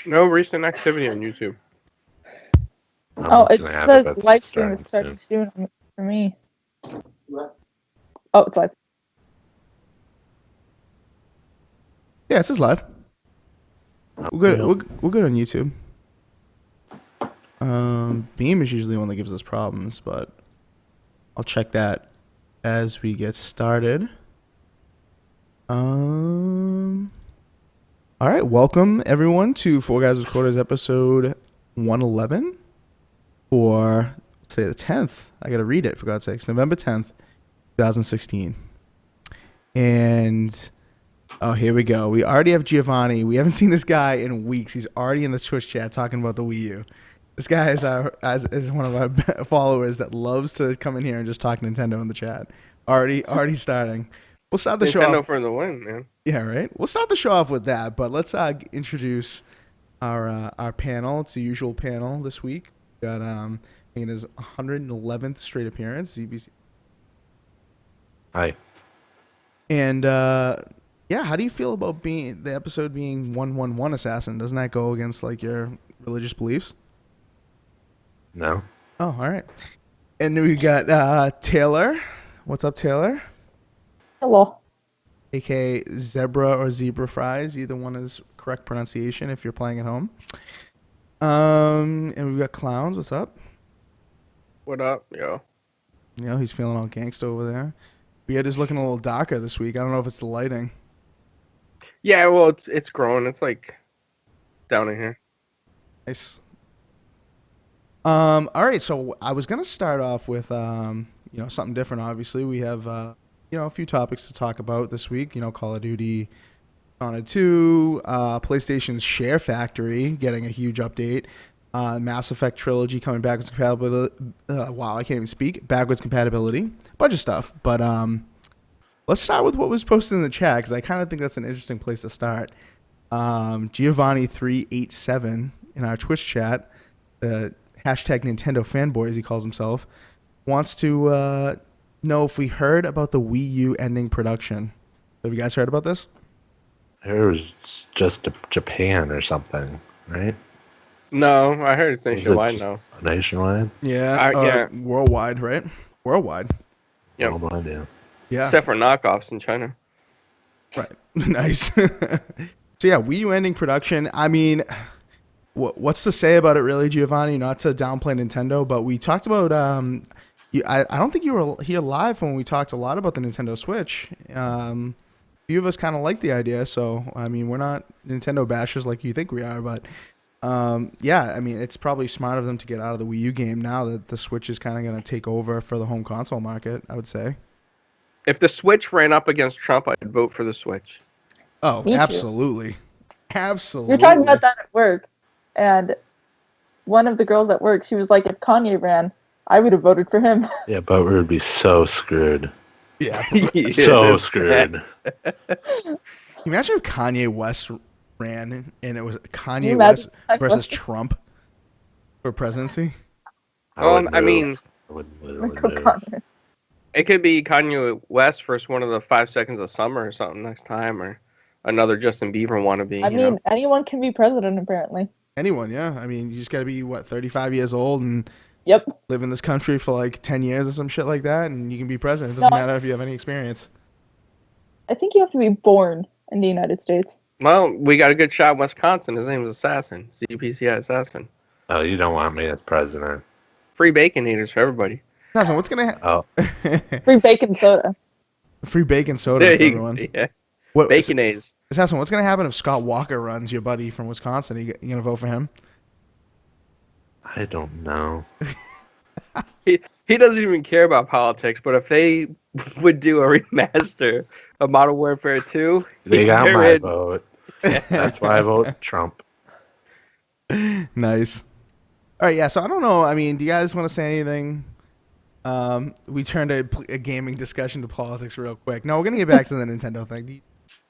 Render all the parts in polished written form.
No recent activity on YouTube. Oh, it says live stream is starting soon for me. Oh, it's live. Yeah, it says live. We're good. We're good on YouTube. Beam is usually the one that gives us problems, but I'll check that as we get started. All right, welcome everyone to 4GwQPodcast episode 111 for today the 10th. I gotta read it for God's sakes. November 10th, 2016. And oh, here we go. We already have Giovanni. We haven't seen this guy in weeks. He's already in the Twitch chat talking about the Wii U. This guy is one of our followers that loves to come in here and just talk Nintendo in the chat. Already starting. We'll start the show off. Nintendo for the win, man. Yeah, right. We'll start the show off with that, but let's introduce our panel. It's the usual panel this week. We got I think it is 111th straight appearance. ZBC. Hi. And yeah, how do you feel about the episode being 111 Assassin? Doesn't that go against like your religious beliefs? No. Oh, all right. And we got Taylor. What's up, Taylor? Hello. AKA Zebra or Zebra Fries. Either one is correct pronunciation if you're playing at home. And we've got Clowns. What's up? What up, yo? You know, he's feeling all gangsta over there. Beard is looking a little darker this week. I don't know if it's the lighting. Yeah, well, it's growing. It's like down in here. Nice. All right, so I was gonna start off with something different. Obviously, we have a few topics to talk about this week. Call of Duty, Dishonored 2, PlayStation's Share Factory getting a huge update, Mass Effect trilogy coming backwards compatibility. Wow, I can't even speak. Backwards compatibility, bunch of stuff. But let's start with what was posted in the chat because I kind of think that's an interesting place to start. Giovanni387 in our Twitch chat. Hashtag Nintendo fanboy, as he calls himself, wants to know if we heard about the Wii U ending production. Have you guys heard about this? It was just Japan or something, right? No, I heard it's nationwide now. Nationwide? Yeah. Yeah. Worldwide, right? Worldwide. Yep. Worldwide, yeah. Yeah. Except for knockoffs in China. Right. Nice. So yeah, Wii U ending production. I mean, what's to say about it, really, Giovanni? Not to downplay Nintendo, but we talked about. I don't think you were here live when we talked a lot about the Nintendo Switch. A few of us kind of like the idea, so I mean, we're not Nintendo bashers like you think we are, but yeah, I mean, it's probably smart of them to get out of the Wii U game now that the Switch is kind of going to take over for the home console market. I would say. If the Switch ran up against Trump, I'd vote for the Switch. Oh, Me too. absolutely, absolutely. You're talking about that at work. And one of the girls at work, she was like, if Kanye ran, I would have voted for him. Yeah, but we would be so screwed. Yeah. So screwed. Can you imagine if Kanye West ran and it was Kanye West versus Trump for presidency? I mean, I would literally move. it could be Kanye West versus one of the 5 Seconds of Summer or something next time, or another Justin Bieber wannabe. I mean, anyone can be president, apparently. Anyone, yeah. I mean, you just got to be, 35 years old and Yep. live in this country for like 10 years or some shit like that, and you can be president. It doesn't matter if you have any experience. I think you have to be born in the United States. Well, we got a good shot in Wisconsin. His name is Assassin. CPCI Assassin. Oh, you don't want me as president. Free bacon eaters for everybody. Assassin, what's going to Oh, Free bacon soda. Free bacon soda There for you everyone. go. Yeah. What, Baconaise. Assassin, what's going to happen if Scott Walker runs, your buddy from Wisconsin? Are you going to vote for him? I don't know. He doesn't even care about politics, but if they would do a remaster of Modern Warfare 2, They got they're my in. vote. That's why I vote Trump. Nice. All right, yeah, so I don't know. I mean, do you guys want to say anything? We turned a gaming discussion to politics real quick. No, we're going to get back to the Nintendo thing. Do you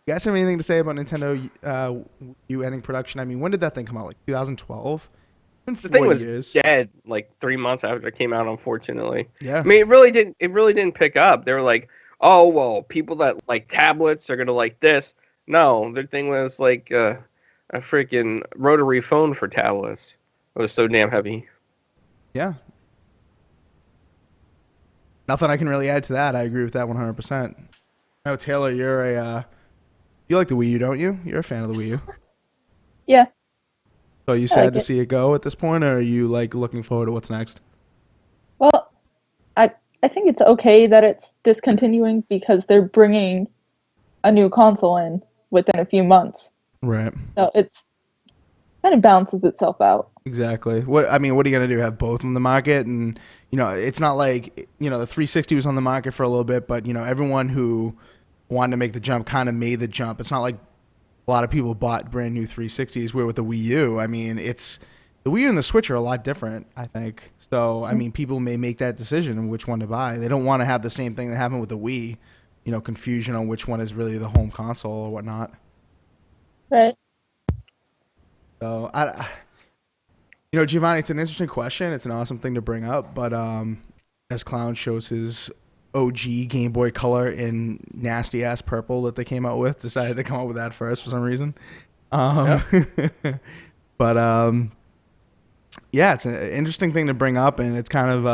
guys have anything to say about Nintendo U ending production? I mean, when did that thing come out? Like 2012? It's been 4 The thing was years. dead like 3 months after it came out, unfortunately. Yeah. I mean, it really didn't pick up. They were like, oh, well, people that like tablets are going to like this. No, their thing was like a a freaking rotary phone for tablets. It was so damn heavy. Yeah. Nothing I can really add to that. I agree with that 100%. No, Taylor, you like the Wii U, don't you? You're a fan of the Wii U. Yeah, So are you I like sad to it. see it go at this point, or are you like looking forward to what's next? Well, I think it's okay that it's discontinuing because they're bringing a new console in within a few months. Right. So it's kind of balances itself out. Exactly. What I mean, what are you gonna do? Have both on the market, and it's not like the 360 was on the market for a little bit, but everyone who wanted to make the jump kind of made the jump. It's not like a lot of people bought brand new 360s. Where with the Wii U, I mean, it's the Wii U and the Switch are a lot different, I think. So I mean, people may make that decision on which one to buy. They don't want to have the same thing that happened with the Wii, confusion on which one is really the home console or whatnot. Right. So Giovanni, it's an interesting question. It's an awesome thing to bring up, but as Clown shows his OG Game Boy Color in nasty ass purple that they came out with, decided to come up with that first for some reason. But yeah, it's an interesting thing to bring up, and it's kind of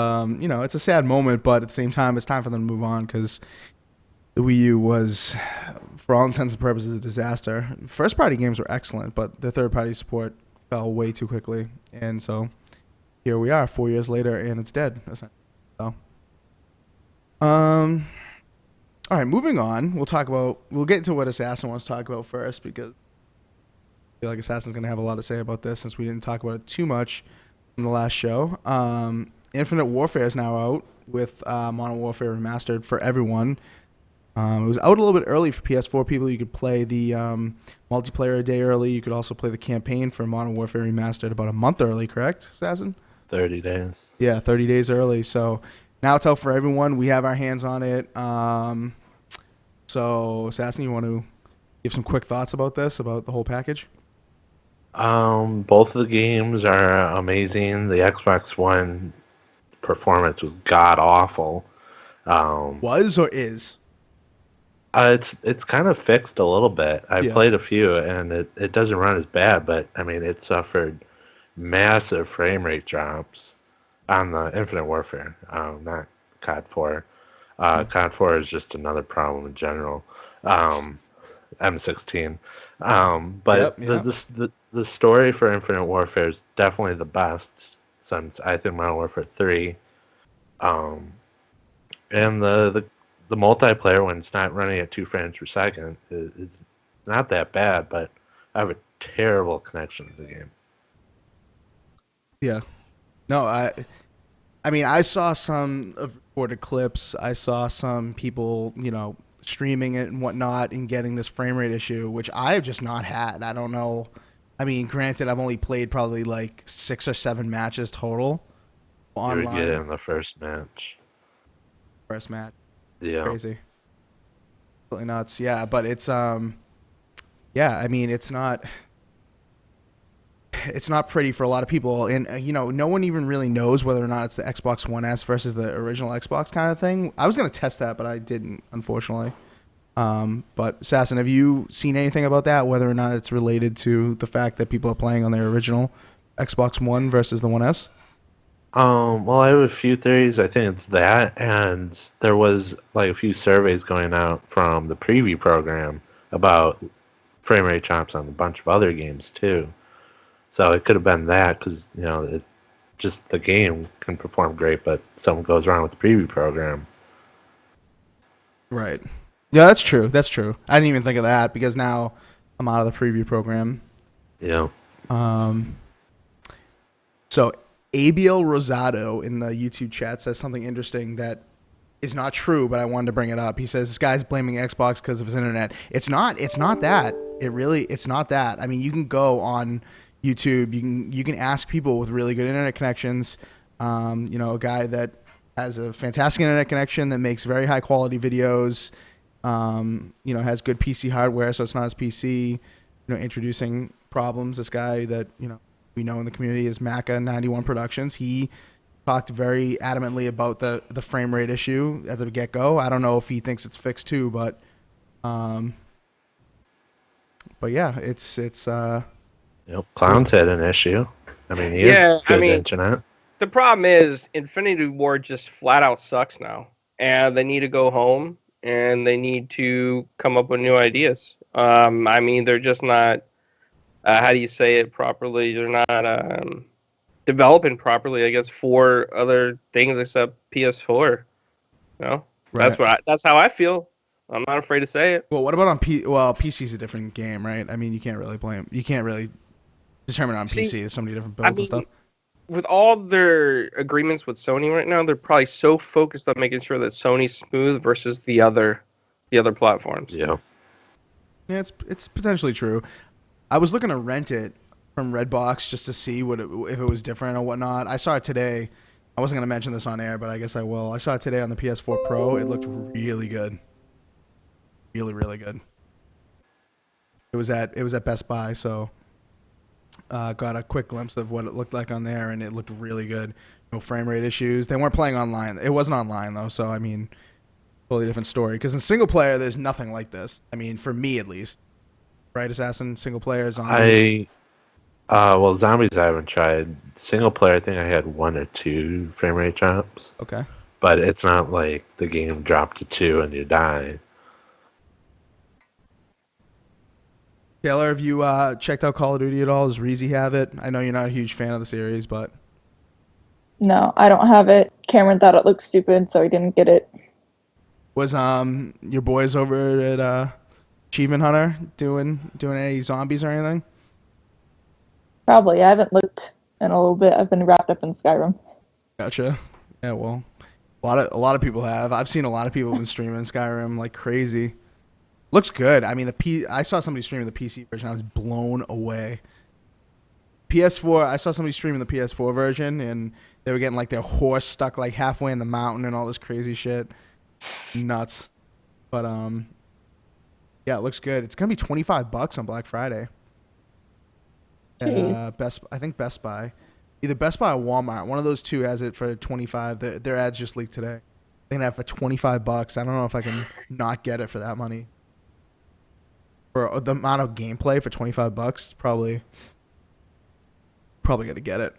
it's a sad moment, but at the same time, it's time for them to move on because the Wii U was, for all intents and purposes, a disaster. First party games were excellent, but the third party support fell way too quickly, and so here we are 4 years later, and it's dead. So, all right, moving on. We'll get into what Assassin wants to talk about first because I feel like Assassin's gonna have a lot to say about this since we didn't talk about it too much in the last show. Infinite Warfare is now out with Modern Warfare Remastered for everyone. It was out a little bit early for PS4 people. You could play the multiplayer a day early. You could also play the campaign for Modern Warfare Remastered about a month early, correct, Assassin? 30 days. Yeah, 30 days early. So now it's out for everyone. We have our hands on it. So, Assassin, you want to give some quick thoughts about this, about the whole package? Both of the games are amazing. The Xbox One performance was god awful. Was or is? It's kind of fixed a little bit. I Yeah. played a few, and it doesn't run as bad, but I mean, it suffered massive frame rate drops on the Infinite Warfare, not COD 4. COD 4 is just another problem in general. M16. But Yep. the story for Infinite Warfare is definitely the best since I think Modern Warfare 3. And the multiplayer when it's not running at 2 frames per second is not that bad, but I have a terrible connection to the game. Yeah. No, I mean, I saw some of recorded clips. I saw some people, streaming it and whatnot and getting this frame rate issue, which I have just not had. I don't know. I mean, granted, I've only played probably like 6 or 7 matches total You online. would get it in the first match. First match. Yeah. Crazy. Absolutely nuts. Yeah, but it's yeah, I mean, it's not pretty for a lot of people, and no one even really knows whether or not it's the Xbox One S versus the original Xbox kind of thing. I was going to test that, but I didn't, unfortunately. But Assassin, have you seen anything about that, whether or not it's related to the fact that people are playing on their original Xbox One versus the One S? Well, I have a few theories. I think it's that, and there was like a few surveys going out from the preview program about frame rate chops on a bunch of other games too. So it could have been that because just the game can perform great, but something goes wrong with the preview program. Right. Yeah, that's true. That's true. I didn't even think of that because now I'm out of the preview program. Yeah. So Abiel Rosado in the YouTube chat says something interesting that is not true, but I wanted to bring it up. He says this guy's blaming Xbox because of his internet. It's not. It's not that. It's not that. I mean, you can go on YouTube. You can ask people with really good internet connections. A guy that has a fantastic internet connection that makes very high quality videos. Has good PC hardware, so it's not his PC. Introducing problems. This guy that we know in the community is Maca 91 Productions. He talked very adamantly about the frame rate issue at the get go. I don't know if he thinks it's fixed too, but yeah, it's Yep. Clown's had an issue. I mean, he Yeah, has good internet. the problem is Infinity Ward just flat out sucks now, and they need to go home and they need to come up with new ideas. They're just not. How do you say it properly? They're not developing properly, I guess, for other things except PS4. No, Right. that's how I feel. I'm not afraid to say it. Well, what about on PC's a different game, right? I mean, you can't really blame. You can't really determine on See, PC. There's so many different builds and stuff. With all their agreements with Sony right now, they're probably so focused on making sure that Sony's smooth versus the other platforms. Yeah. Yeah, it's potentially true. I was looking to rent it from Redbox just to see if it was different or whatnot. I saw it today. I wasn't gonna mention this on air, but I guess I will. I saw it today on the PS4 Pro. It looked really good. Really, really good. It was at Best Buy, so got a quick glimpse of what it looked like on there, and it looked really good. No frame rate issues. They weren't playing online. It wasn't online though, so I mean, totally different story. Because in single player, there's nothing like this. I mean, for me at least. Right, Assassin single player zombies. Zombies I haven't tried. Single player, I think I had 1 or 2 frame rate drops. Okay. But it's not like the game dropped to 2 and you die. Taylor, have you checked out Call of Duty at all? Does Reezy have it? I know you're not a huge fan of the series, but No, I don't have it. Cameron thought it looked stupid, so he didn't get it. was your boys over at Achievement Hunter doing any zombies or anything? Probably. I haven't looked in a little bit. I've been wrapped up in Skyrim. Gotcha. Yeah, well, a lot of people have. I've seen a lot of people been streaming Skyrim like crazy. Looks good. I mean, I saw somebody streaming the PC version. I was blown away. PS4. I saw somebody streaming the PS4 version, and they were getting like their horse stuck like halfway in the mountain and all this crazy shit. Nuts. But yeah, it looks good. It's gonna be $25 on Black Friday. At Jeez. I think Best Buy, either Best Buy or Walmart. One of those two has it for 25. Their ads just leaked today. They can have it for $25. I don't know if I can not get it for that money. For the amount of gameplay for $25, probably gonna get it.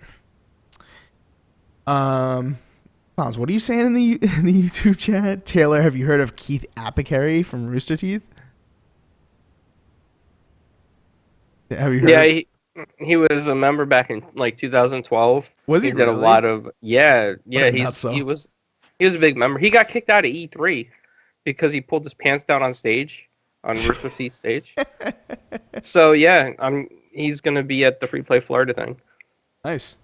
Tom's, what are you saying in the YouTube chat? Taylor, have you heard of Keith Apicary from Rooster Teeth? Have you heard? Yeah, he was a member back in like 2012. Was he He did a really? lot of I didn't know so. he was a big member. He got kicked out of E3 because he pulled his pants down on stage on Rooster Teeth stage. So yeah, he's gonna be at the Free Play Florida thing. Nice.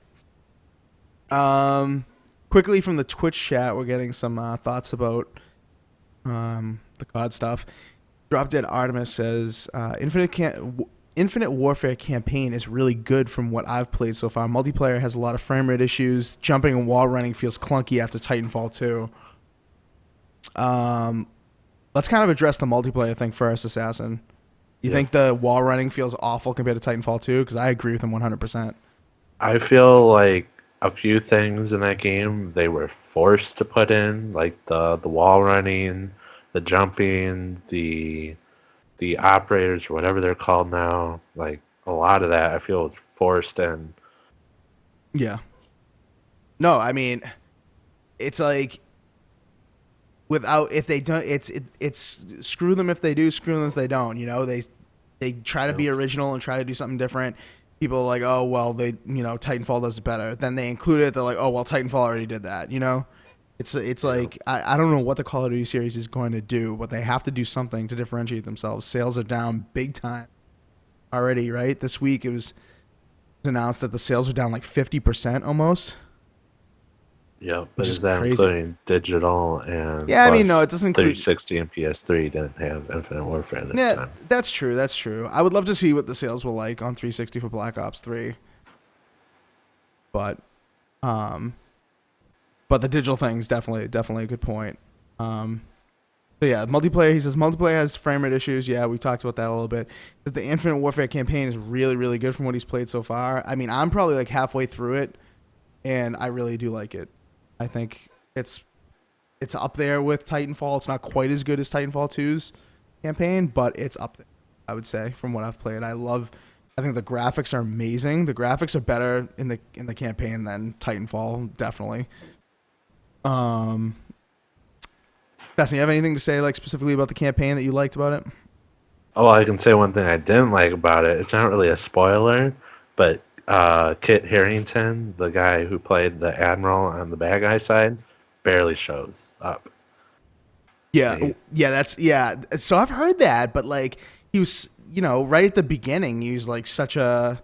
Quickly from the Twitch chat, we're getting some thoughts about the COD stuff. Drop Dead Artemis says Infinite Warfare campaign is really good from what I've played so far. Multiplayer has a lot of frame rate issues. Jumping and wall running feels clunky after Titanfall 2. Let's kind of address the multiplayer thing first, Assassin. You think the wall running feels awful compared to Titanfall 2? Because I agree with him 100%. I feel like a few things in that game they were forced to put in, like the wall running, the jumping, the operators or whatever they're called now. Like a lot of that I feel is forced in. Yeah. No, I mean, it's like if they don't, it's screw them if they do, screw them if they don't. You know, they try to be original and try to do something different. People are like, oh well, Titanfall does it better. Then they include it. They're like, oh well, Titanfall already did that. You know, it's like I don't know what the Call of Duty series is going to do, but they have to do something to differentiate themselves. Sales are down big time already. Right, this week it was announced that the sales were down like 50% almost. Yeah, but is is that crazy. including digital and? Yeah, I mean, no, it doesn't include 360 and PS3 didn't have Infinite Warfare this Yeah, time. that's true. I would love to see what the sales were like on 360 for Black Ops 3. But the digital thing's definitely a good point. But yeah, multiplayer, he says multiplayer has frame rate issues. Yeah, we talked about that a little bit. The Infinite Warfare campaign is really, really good from what he's played so far. I mean, I'm probably like halfway through it, and I really do like it. I think it's up there with Titanfall. It's not quite as good as Titanfall 2's campaign, but it's up there, I would say, from what I've played. I love I think the graphics are amazing. The graphics are better in the campaign than Titanfall, definitely. Dustin, you have anything to say like specifically about the campaign that you liked about it? Oh, I can say one thing I didn't like about it. It's not really a spoiler, but Kit Harington, the guy who played the Admiral on the bad guy side, barely shows up. Yeah, yeah. So I've heard that, but like he was, right at the beginning, he was like such a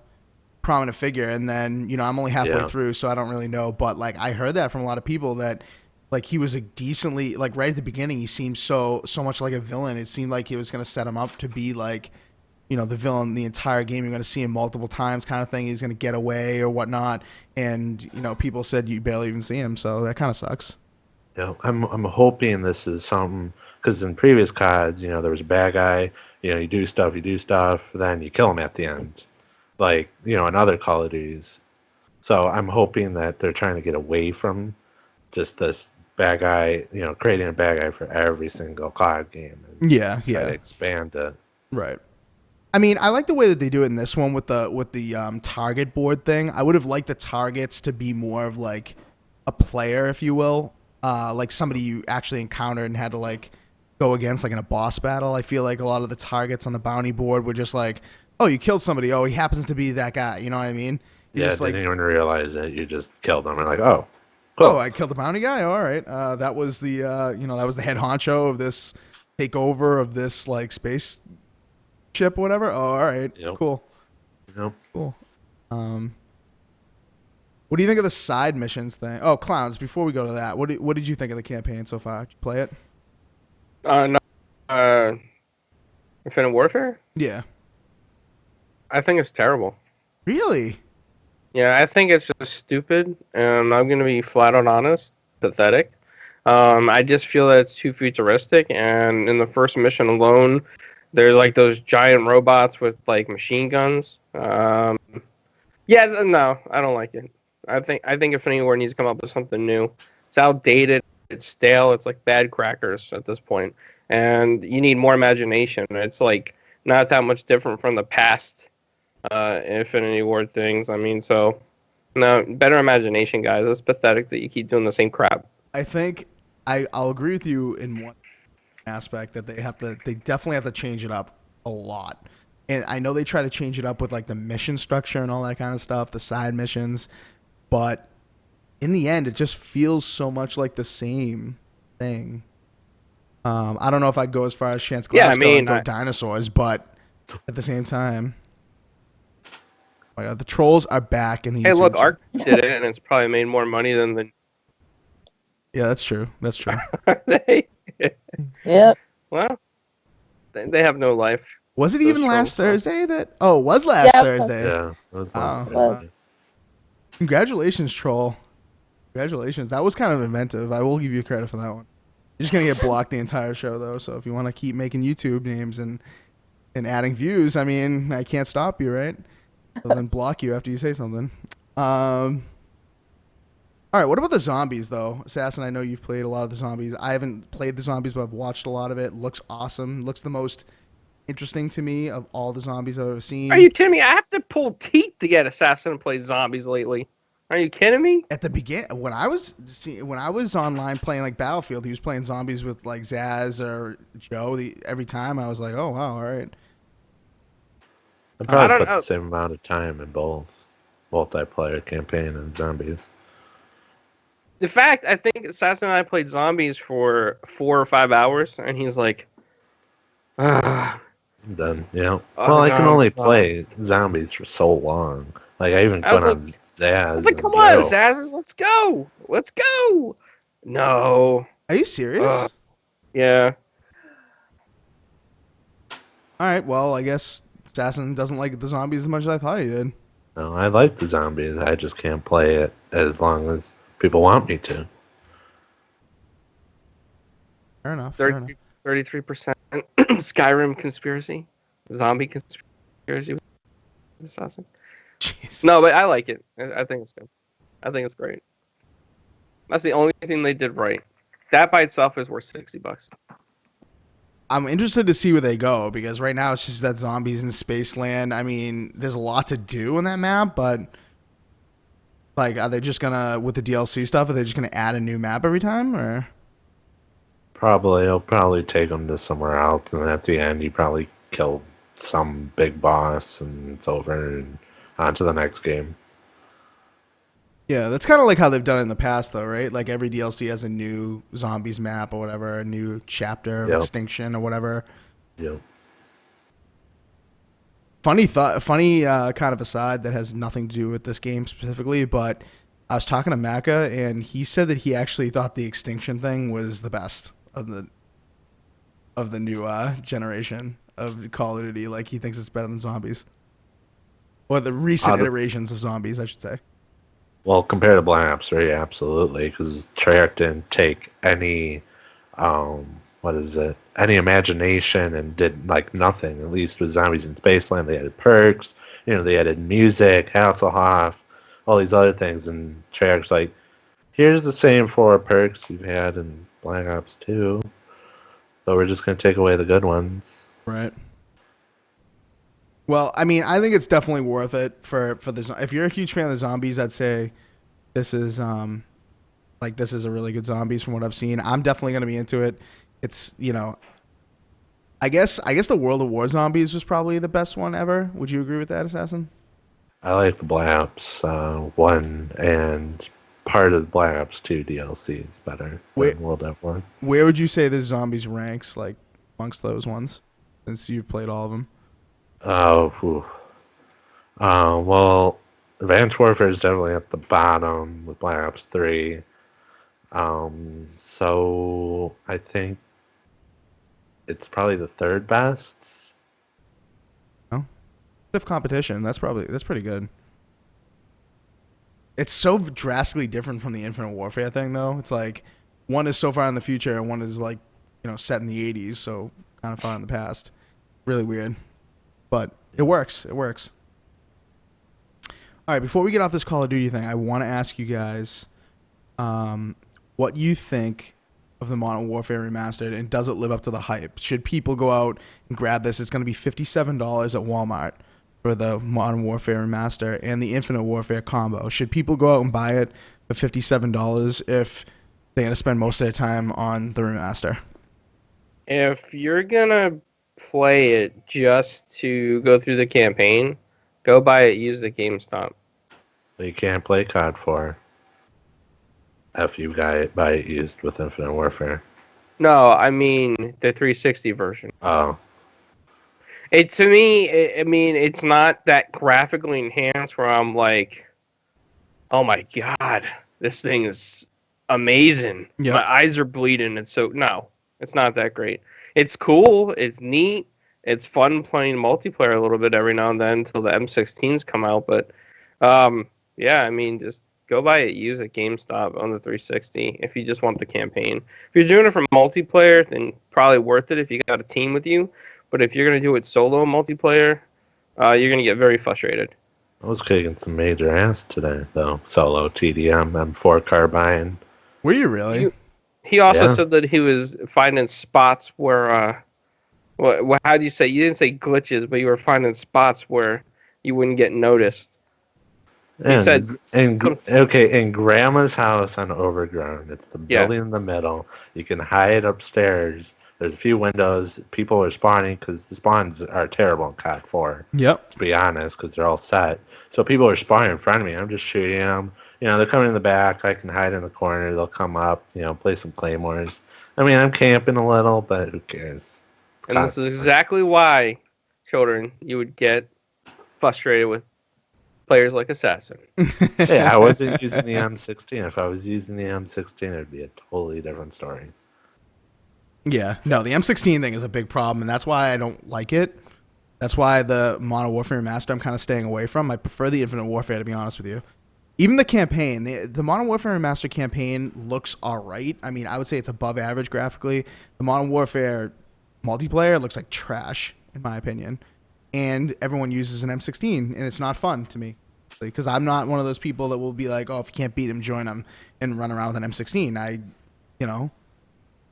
prominent figure, and then I'm only halfway through, so I don't really know. But like I heard that from a lot of people that like he was a decently like right at the beginning, he seemed so much like a villain. It seemed like he was gonna set him up to be like the villain the entire game. You're gonna see him multiple times, kind of thing. He's gonna get away or whatnot, and people said you barely even see him, so that kind of sucks. Yeah, I'm hoping this is something because in previous CODs, there was a bad guy. You do stuff, then you kill him at the end, like in other Call of Duties. So I'm hoping that they're trying to get away from just this bad guy, creating a bad guy for every single COD game. And Yeah, try to expand it. Right. I mean, I like the way that they do it in this one with the target board thing. I would have liked the targets to be more of like a player, if you will, like somebody you actually encountered and had to like go against, like in a boss battle. I feel like a lot of the targets on the bounty board were just like, oh, you killed somebody. Oh, he happens to be that guy. You know what I mean? Yeah, just didn't even realize it. You just killed them. And like, oh, cool. Oh, I killed the bounty guy. All right. That was the that was the head honcho of this takeover of this like space ship, or whatever. Oh, all right. Yep. Cool. Yep. Cool. What do you think of the side missions thing? Oh, clowns. Before we go to that, what did you think of the campaign so far? Did you play it? No, Infinite Warfare? Yeah. I think it's terrible. Really? Yeah, I think it's just stupid, and I'm gonna be flat out honest, pathetic. I just feel that it's too futuristic, and in the first mission alone, there's like those giant robots with like machine guns. No, I don't like it. I think Infinity War needs to come up with something new. It's outdated. It's stale. It's like bad crackers at this point, and you need more imagination. It's like not that much different from the past Infinity War things. I mean, so no, better imagination, guys. It's pathetic that you keep doing the same crap. I think I'll agree with you in one aspect that they definitely have to change it up a lot. And I know they try to change it up with like the mission structure and all that kind of stuff, the side missions, but in the end, it just feels so much like the same thing. I don't know if I'd go as far as Chance Glasgow and go dinosaurs, but at the same time, oh my God, the trolls are back in the. Hey, look, Ark did it, and it's probably made more money than the. Yeah, that's true. That's true. Are they? Yep. Well, they have no life. Was it even last Thursday that? Oh, it was last Thursday. Yeah. That was last Thursday. Congratulations, troll. Congratulations. That was kind of inventive. I will give you credit for that one. You're just gonna get blocked the entire show though. So if you want to keep making YouTube names and adding views, I mean, I can't stop you, right? Other than block you after you say something. All right. What about the zombies though, Assassin? I know you've played a lot of the zombies. I haven't played the zombies, but I've watched a lot of it. Looks awesome. Looks the most interesting to me of all the zombies I've ever seen. Are you kidding me? I have to pull teeth to get Assassin to play zombies lately. Are you kidding me? At the beginning, when I was online playing like Battlefield, he was playing zombies with like Zaz or Joe. Every time I was like, oh wow, all right. I probably put the same amount of time in both multiplayer campaign and zombies. The fact, I think Assassin and I played zombies for 4 or 5 hours, and he's like, I'm done. Yeah. Well, I can only play zombies for so long. Like I even put on Zaz. I was like, come on, Zaz, let's go. Let's go. No. Are you serious? Yeah. All right. Well, I guess Assassin doesn't like the zombies as much as I thought he did. No, I like the zombies. I just can't play it as long as people want me to. Fair enough. 33% Skyrim conspiracy. Zombie conspiracy with Assassin. Jesus. No, but I like it. I think it's good. I think it's great. That's the only thing they did right. That by itself is worth $60. I'm interested to see where they go because right now it's just that zombies in Spaceland. I mean, there's a lot to do in that map, but like, are they just gonna with the DLC stuff? Are they just gonna add a new map every time, or? Probably, he'll probably take them to somewhere else, and at the end, you probably kill some big boss, and it's over, and on to the next game. Yeah, that's kind of like how they've done it in the past, though, right? Like every DLC has a new zombies map or whatever, a new chapter of Yep. extinction or whatever. Yep. Funny kind of aside that has nothing to do with this game specifically, but I was talking to Maka and he said that he actually thought the extinction thing was the best of the new generation of Call of Duty. Like he thinks it's better than zombies, or the recent iterations of zombies, I should say. Well, compared to Black Ops 3, absolutely, because Treyarch didn't take any, any imagination and did like nothing. At least with Zombies in Spaceland, they added perks, they added music, Hasselhoff, all these other things, and Treyarch's like, here's the same 4 perks you've had in Black Ops 2, but we're just going to take away the good ones. Right. Well, I mean, I think it's definitely worth it for the. If you're a huge fan of the zombies, I'd say this is this is a really good zombies from what I've seen. I'm definitely gonna be into it. It's I guess the World of War zombies was probably the best one ever. Would you agree with that, Assassin? I like the Black Ops 1 and part of the Black Ops 2 DLC is better than World at War. Where would you say the zombies ranks like amongst those ones, since you've played all of them? Well, Advanced Warfare is definitely at the bottom with Black Ops 3. So I think it's probably the third best. Oh, stiff competition. That's pretty good. It's so drastically different from the Infinite Warfare thing, though. It's like one is so far in the future and one is like set in the 80s, so kind of far in the past. Really weird. But it works. It works. All right, before we get off this Call of Duty thing, I want to ask you guys what you think of the Modern Warfare Remastered, and does it live up to the hype? Should people go out and grab this? It's going to be $57 at Walmart for the Modern Warfare Remaster and the Infinite Warfare combo. Should people go out and buy it for $57 if they're going to spend most of their time on the remaster? If you're going to play it just to go through the campaign, go buy it used at GameStop. But you can't play CoD 4 if you buy it used with Infinite Warfare. No, I mean the 360 version. Oh. To me, I mean, it's not that graphically enhanced where I'm like, oh my god, this thing is amazing. Yep. My eyes are bleeding. No, it's not that great. It's cool. It's neat. It's fun playing multiplayer a little bit every now and then until the M16s come out. But yeah, I mean, just go buy it used at GameStop on the 360 if you just want the campaign. If you're doing it for multiplayer, then probably worth it if you got a team with you. But if you're going to do it solo multiplayer, you're going to get very frustrated. I was kicking some major ass today, though. Solo TDM, M4 carbine. Were you really? He also said that he was finding spots where, how do you say? You didn't say glitches, but you were finding spots where you wouldn't get noticed. He said, in Grandma's house on Overground, it's the building in the middle. You can hide upstairs. There's a few windows. People are spawning because the spawns are terrible in CoD 4. Yep. To be honest, because they're all set. So people are spawning in front of me. I'm just shooting them. They're coming in the back. I can hide in the corner. They'll come up. Play some claymores. I mean, I'm camping a little, but who cares? And this is exactly why, children, you would get frustrated with players like Assassin. Hey, I wasn't using the M16. If I was using the M16, it would be a totally different story. Yeah, no, the M16 thing is a big problem, and that's why I don't like it. That's why the Modern Warfare Remaster I'm kind of staying away from. I prefer the Infinite Warfare, to be honest with you. Even the campaign, the Modern Warfare Remaster campaign looks alright. I mean, I would say it's above average graphically. The Modern Warfare multiplayer looks like trash, in my opinion. And everyone uses an M16, and it's not fun to me. Because I'm not one of those people that will be like, oh, if you can't beat him, join him, and run around with an M16.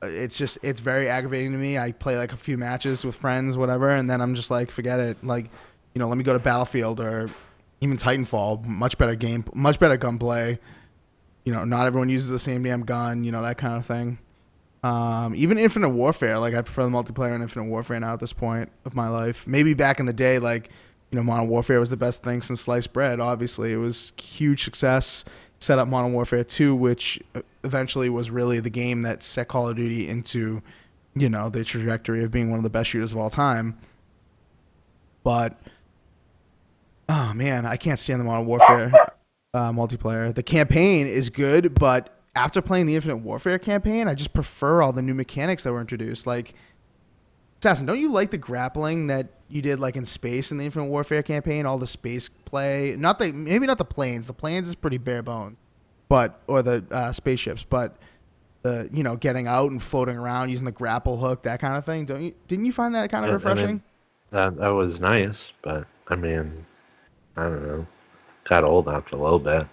it's very aggravating to me. I play like a few matches with friends, whatever, and then I'm just like, forget it. Like, let me go to Battlefield or even Titanfall. Much better game, much better gunplay. Not everyone uses the same damn gun. That kind of thing. Even Infinite Warfare, like I prefer the multiplayer in Infinite Warfare now at this point of my life. Maybe back in the day, like, Modern Warfare was the best thing since sliced bread. Obviously, it was huge success. Set up Modern Warfare 2, which eventually was really the game that set Call of Duty into, the trajectory of being one of the best shooters of all time. But, oh man, I can't stand the Modern Warfare multiplayer. The campaign is good, but after playing the Infinite Warfare campaign, I just prefer all the new mechanics that were introduced. Like, Assassin, don't you like the grappling that you did like in space in the Infinite Warfare campaign? All the space play, maybe not the planes. The planes is pretty bare bones, or the spaceships, but the getting out and floating around using the grapple hook, that kind of thing. Didn't you find that kind of refreshing? I mean, that was nice, but I mean, I don't know, got old after a little bit.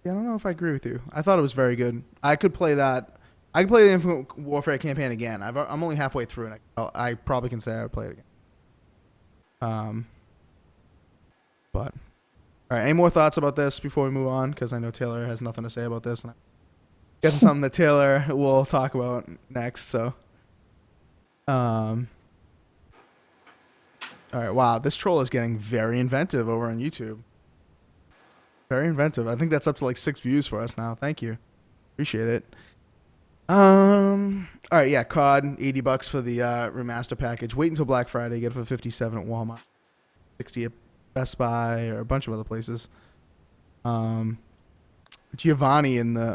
Yeah, I don't know if I agree with you. I thought it was very good. I could play that. I could play the Infinite Warfare campaign again. I'm only halfway through, and I probably can say I would play it again. But all right, any more thoughts about this before we move on? Because I know Taylor has nothing to say about this, and I get to something that Taylor will talk about next. So, all right, wow, this troll is getting very inventive over on YouTube. Very inventive. I think that's up to like 6 views for us now. Thank you, appreciate it. All right, yeah, COD, $80 for the remaster package. Wait until Black Friday, get it for $57 at Walmart, $60 at Best Buy, or a bunch of other places. Giovanni in the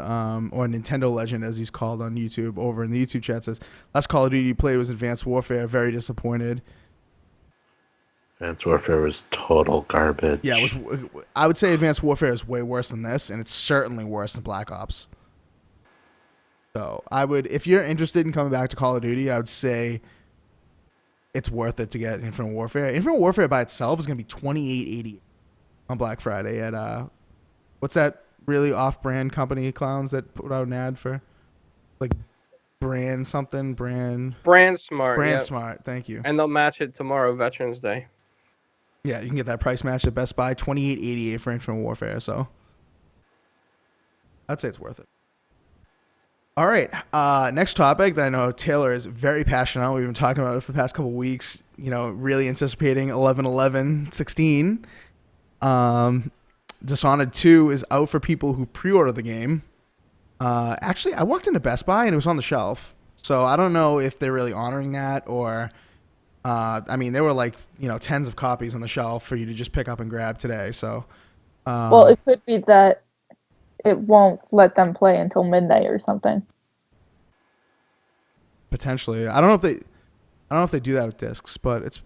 or Nintendo Legend, as he's called on YouTube, over in the YouTube chat says, last Call of Duty you played was Advanced Warfare. Very disappointed. Advanced Warfare was total garbage. Yeah, I would say Advanced Warfare is way worse than this, and it's certainly worse than Black Ops. So I would, if you're interested in coming back to Call of Duty, I would say it's worth it to get Infinite Warfare. Infinite Warfare by itself is going to be $28.80 on Black Friday at what's that really off-brand company, clowns, that put out an ad for like brand something, brand Smart. Brand Yep. Smart. Thank you. And they'll match it tomorrow, Veterans Day. Yeah, you can get that price match at Best Buy, $28.88 for Infinite Warfare. So I'd say it's worth it. All right, next topic that I know Taylor is very passionate on. We've been talking about it for the past couple of weeks. Really anticipating 11/11/16. Dishonored 2 is out for people who pre-order the game. Actually, I walked into Best Buy and it was on the shelf, so I don't know if they're really honoring that or. I mean, there were like tens of copies on the shelf for you to just pick up and grab today. So, well, it could be that it won't let them play until midnight or something. Potentially, I don't know if they do that with discs, but it's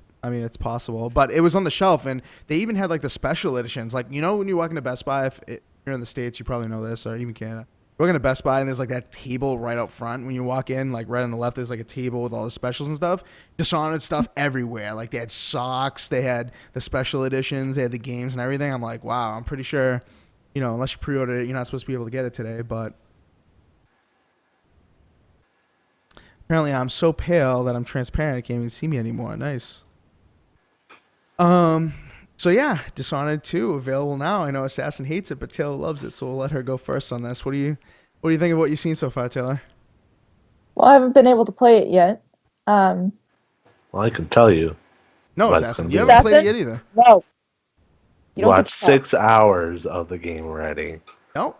possible. But it was on the shelf, and they even had like the special editions. Like when you walk into Best Buy, if you're in the States, you probably know this, or even Canada. You walk into Best Buy, and there's like that table right out front when you walk in. Like right on the left, there's like a table with all the specials and stuff. Dishonored stuff everywhere. Like they had socks, they had the special editions, they had the games and everything. I'm like, wow, I'm pretty sure. Unless you pre-ordered it, you're not supposed to be able to get it today, but apparently I'm so pale that I'm transparent. I can't even see me anymore. Nice. So yeah, Dishonored 2 available now. I know Assassin hates it, but Taylor loves it, so we'll let her go first on this. What do you think of what you've seen so far, Taylor? Well, I haven't been able to play it yet. Well, I can tell you. No, what's Assassin, gonna you be haven't Assassin? played it yet either. No. You don't Watch get to tell. 6 hours of the game already. No.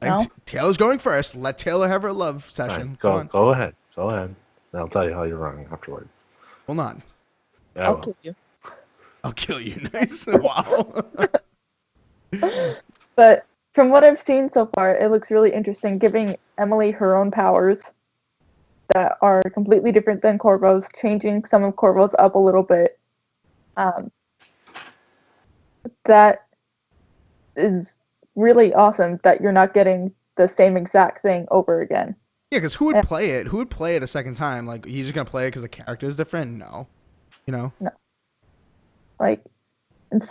No? Taylor's going first. Let Taylor have her love All session. right, Come on. go ahead. Go ahead. And I'll tell you how you're wrong afterwards. Well, not. Yeah, I'll well. kill you. I'll kill you. Nice. Wow. But from what I've seen so far, it looks really interesting, giving Emily her own powers that are completely different than Corvo's, changing some of Corvo's up a little bit. That is really awesome that you're not getting the same exact thing over again. Yeah, because who would play it? Who would play it a second time? Like, you just gonna play it because the character is different? No. No. Like, and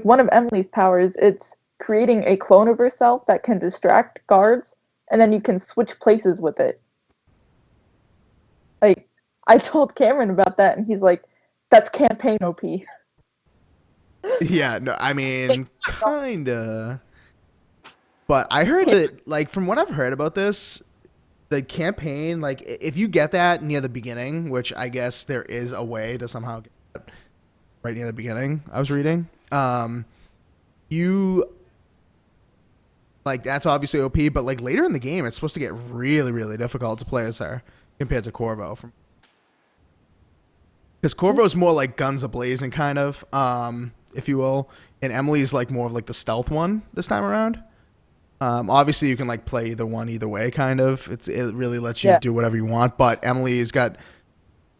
one of Emily's powers, it's creating a clone of herself that can distract guards and then you can switch places with it. Like, I told Cameron about that, and he's like, "That's campaign OP." Yeah, no, I mean, kinda. But I heard that, like, from what I've heard about this, the campaign, like, if you get that near the beginning, which I guess there is a way to somehow get that right near the beginning, I was reading, you, like, that's obviously OP, but, like, later in the game, it's supposed to get really, really difficult to play as her compared to Corvo. Because Corvo's more like guns a-blazing, kind of, if you will, and Emily's, like, more of, like, the stealth one this time around. Obviously, you can, like, play either one either way, kind of. It really lets you do whatever you want, but Emily's got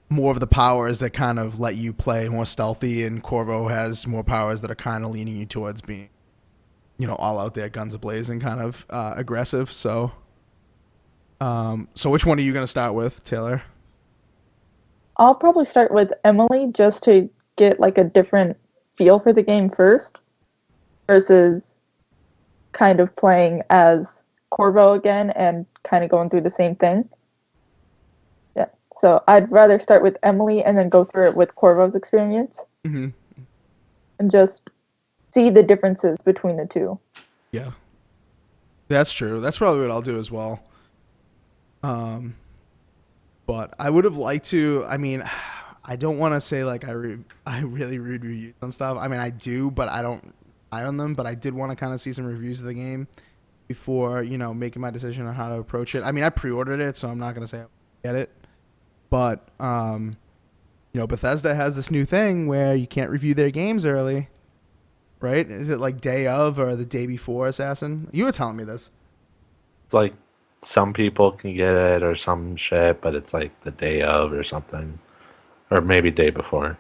more of the powers that kind of let you play more stealthy, and Corvo has more powers that are kind of leaning you towards being, you know, all out there, guns a-blazing, kind of aggressive. So which one are you going to start with, Taylor? I'll probably start with Emily just to get, like, a different feel for the game first, versus kind of playing as Corvo again and kind of going through the same thing. Yeah, so I'd rather start with Emily and then go through it with Corvo's experience, Mm-hmm. and just see the differences between the two. Yeah, that's true. That's probably what I'll do as well. But I would have liked to. I mean, I don't want to say like I really read reviews on stuff. I mean, I do, but I don't eye on them. But I did want to kind of see some reviews of the game before, you know, making my decision on how to approach it. I mean, I pre-ordered it, so I'm not gonna say I'll get it. But you know, Bethesda has this new thing where you can't review their games early, right? Is it like day of or the day before Assassin? You were telling me this. Like, some people can get it or some shit, but it's like the day of or something, or maybe day before.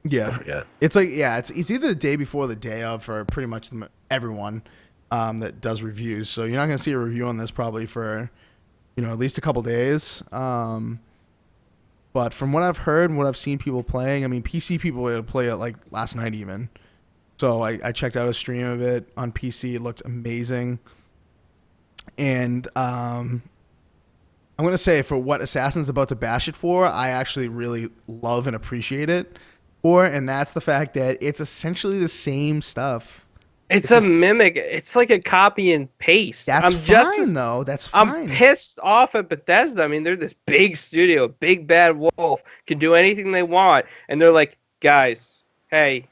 Yeah, I forget. It's like, yeah, it's either the day before or the day of for pretty much everyone that does reviews. So you're not gonna see a review on this probably for, you know, at least a couple days. But from what I've heard and what I've seen people playing, I mean, PC people would play it like last night even. So I checked out a stream of it on PC. It looked amazing. And I'm going to say, for what Assassin's about to bash it for, I actually really love and appreciate it for, and that's the fact that it's essentially the same stuff. It's a mimic. It's like a copy and paste. That's fine, though. That's fine. I'm pissed off at Bethesda. I mean, they're this big studio, big bad wolf, can do anything they want. And they're like, guys, hey,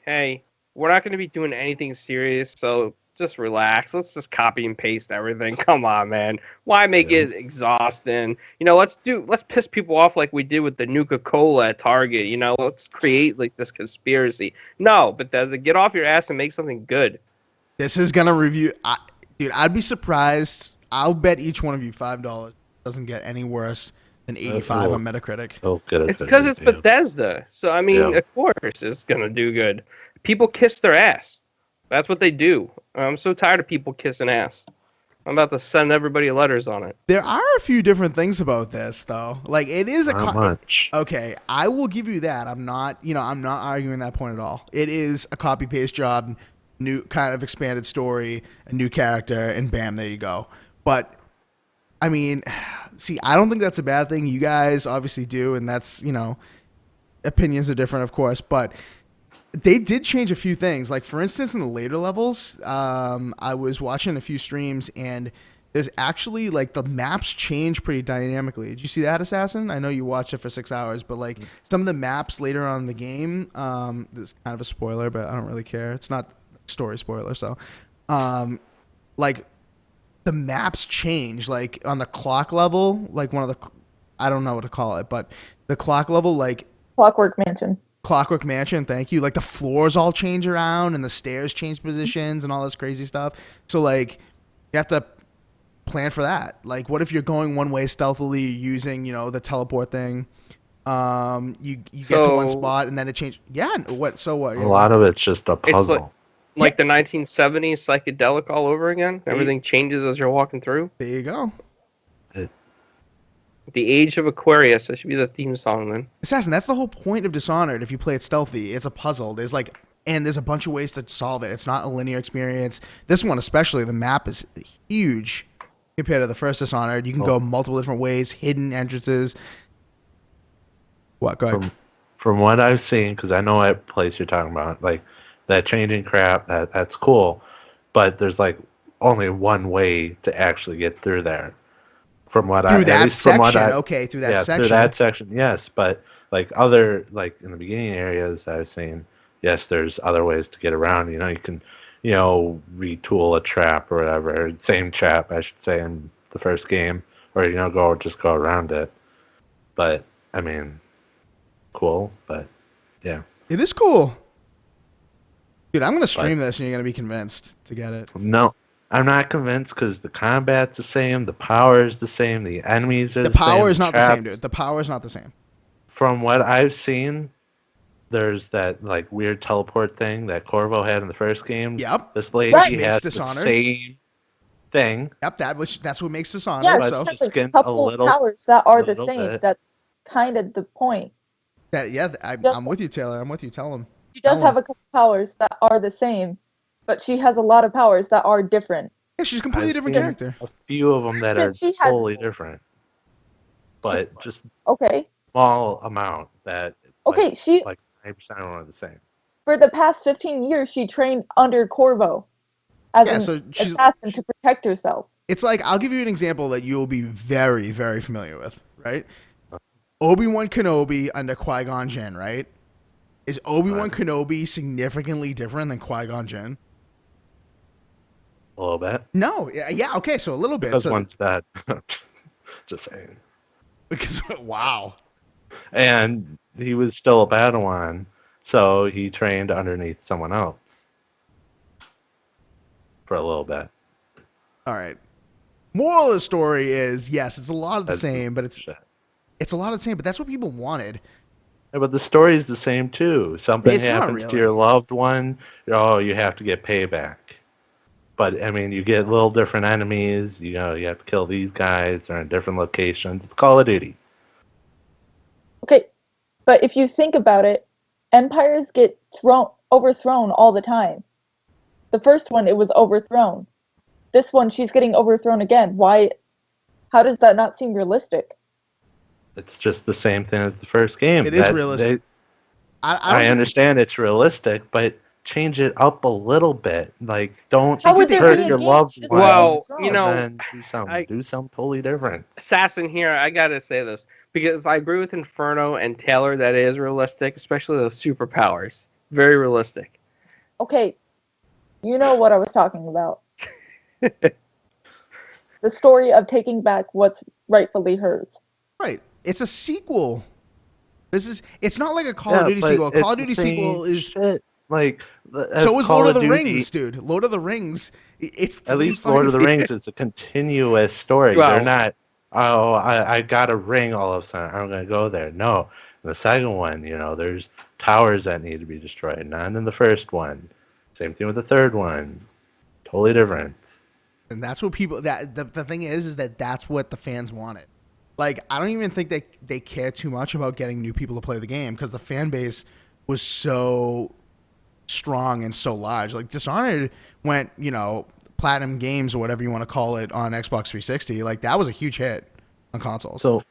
we're not going to be doing anything serious, so just relax. Let's just copy and paste everything. Come on, man. Why make it exhausting? You know, let's piss people off like we did with the Nuka-Cola at Target. You know, let's create like this conspiracy. No, Bethesda, get off your ass and make something good. This is going to review. Dude, I'd be surprised. I'll bet each one of you $5 doesn't get any worse than 85 on Metacritic. It's because it's Bethesda. So, I mean, of course it's going to do good. People kiss their ass. That's what they do. I'm so tired of people kissing ass. I'm about to send everybody letters on it. There are a few different things about this, though. Like, it is Not much. Okay, I will give you that. I'm not arguing that point at all. It is a copy-paste job, new kind of expanded story, a new character, and bam, there you go. But, I mean, see, I don't think that's a bad thing. You guys obviously do, and that's, you know, opinions are different, of course, but they did change a few things. Like, for instance, in the later levels, I was watching a few streams, and there's actually, like, the maps change pretty dynamically. Did you see that, Assassin? I know you watched it for 6 hours, but, like, some of the maps later on in the game, this is kind of a spoiler, but I don't really care. It's not a story spoiler, so, like, the maps change. Like, on the clock level, like, I don't know what to call it, but the clock level, like... Clockwork Mansion, thank you. Like, the floors all change around and the stairs change positions and all this crazy stuff. So, like, you have to plan for that. Like, what if you're going one way stealthily using, you know, the teleport thing? You get to one spot and then it changes. Yeah, what? So what? A lot of it's just a puzzle. It's like the 1970s psychedelic all over again. Everything changes as you're walking through. There you go. The Age of Aquarius. That should be the theme song then. Assassin, that's the whole point of Dishonored. If you play it stealthy, it's a puzzle. There's a bunch of ways to solve it. It's not a linear experience. This one especially, the map is huge. compared to the first Dishonored. You can go multiple different ways, hidden entrances. What? Go ahead. From what I've seen, because I know what place you're talking about, like that changing crap, that's cool, but there's like only one way to actually get through there. From what through I that at least from what section, I okay, through that yeah section. through that section, yes, but like other like in the beginning areas I've seen, yes, there's other ways to get around. You know, you can retool a trap or whatever, same trap I should say in the first game, or go around it. But I mean, cool, but yeah. It is cool. Dude, I'm going to stream this and you're going to be convinced to get it. No, I'm not convinced because the combat's the same, the power is the same, the enemies are the same. The power is not the same, traps. dude. The power is not the same. From what I've seen, there's that like weird teleport thing that Corvo had in the first game. Yep. This lady has the same thing. Yep, that's what makes Dishonored. Yeah, so. she has a couple of powers that are the same. Bit. That's kind of the point. I'm with you, Taylor. I'm with you. Tell him. She does have a couple powers that are the same, but she has a lot of powers that are different. Yeah, she's a completely different character. A few of them that are totally different, but just small amount that. Okay, she like 90% of them are the same. For the past 15 years, she trained under Corvo as an assassin to protect herself. It's like, I'll give you an example that you'll be very, very familiar with, right? Obi-Wan Kenobi under Qui-Gon Jinn, right? Is Obi-Wan Kenobi significantly different than Qui-Gon Jinn? A little bit. No. Yeah, okay, so a little bit. Because one's bad. Just saying. Because, wow. And he was still a Padawan, so he trained underneath someone else for a little bit. All right. Moral of the story is, yes, it's a lot of the same, but it's a lot of the same, but that's what people wanted. Yeah, but the story is the same too. Something happens to your loved one, you have to get payback. But I mean, you get little different enemies. You have to kill these guys. They're in different locations. It's Call of Duty. Okay, but if you think about it, empires get overthrown all the time. The first one, it was overthrown. This one, she's getting overthrown again. Why? How does that not seem realistic? It's just the same thing as the first game. It is realistic. I understand it's realistic, but change it up a little bit. Like, don't hurt your loved one. Well, and do something totally different. Assassin here, I gotta say this because I agree with Inferno and Taylor that it is realistic, especially those superpowers. Very realistic. Okay, you know what I was talking about. The story of taking back what's rightfully hers. Right. It's a sequel. It's not like a Call of Duty sequel. A Call of Duty sequel is shit. Like, so is Lord of the Rings, dude. Lord of the Rings. It's at least Lord of the Rings. It's a continuous story. Well, they're not. Oh, I got a ring all of a sudden. I'm gonna go there. No, in the second one, there's towers that need to be destroyed. Not in the first one. Same thing with the third one. Totally different. And that's what people. The thing is that that's what the fans wanted. Like, I don't even think they care too much about getting new people to play the game because the fan base was so strong and so large. Like, Dishonored went, platinum games or whatever you want to call it on Xbox 360. Like, that was a huge hit on consoles. So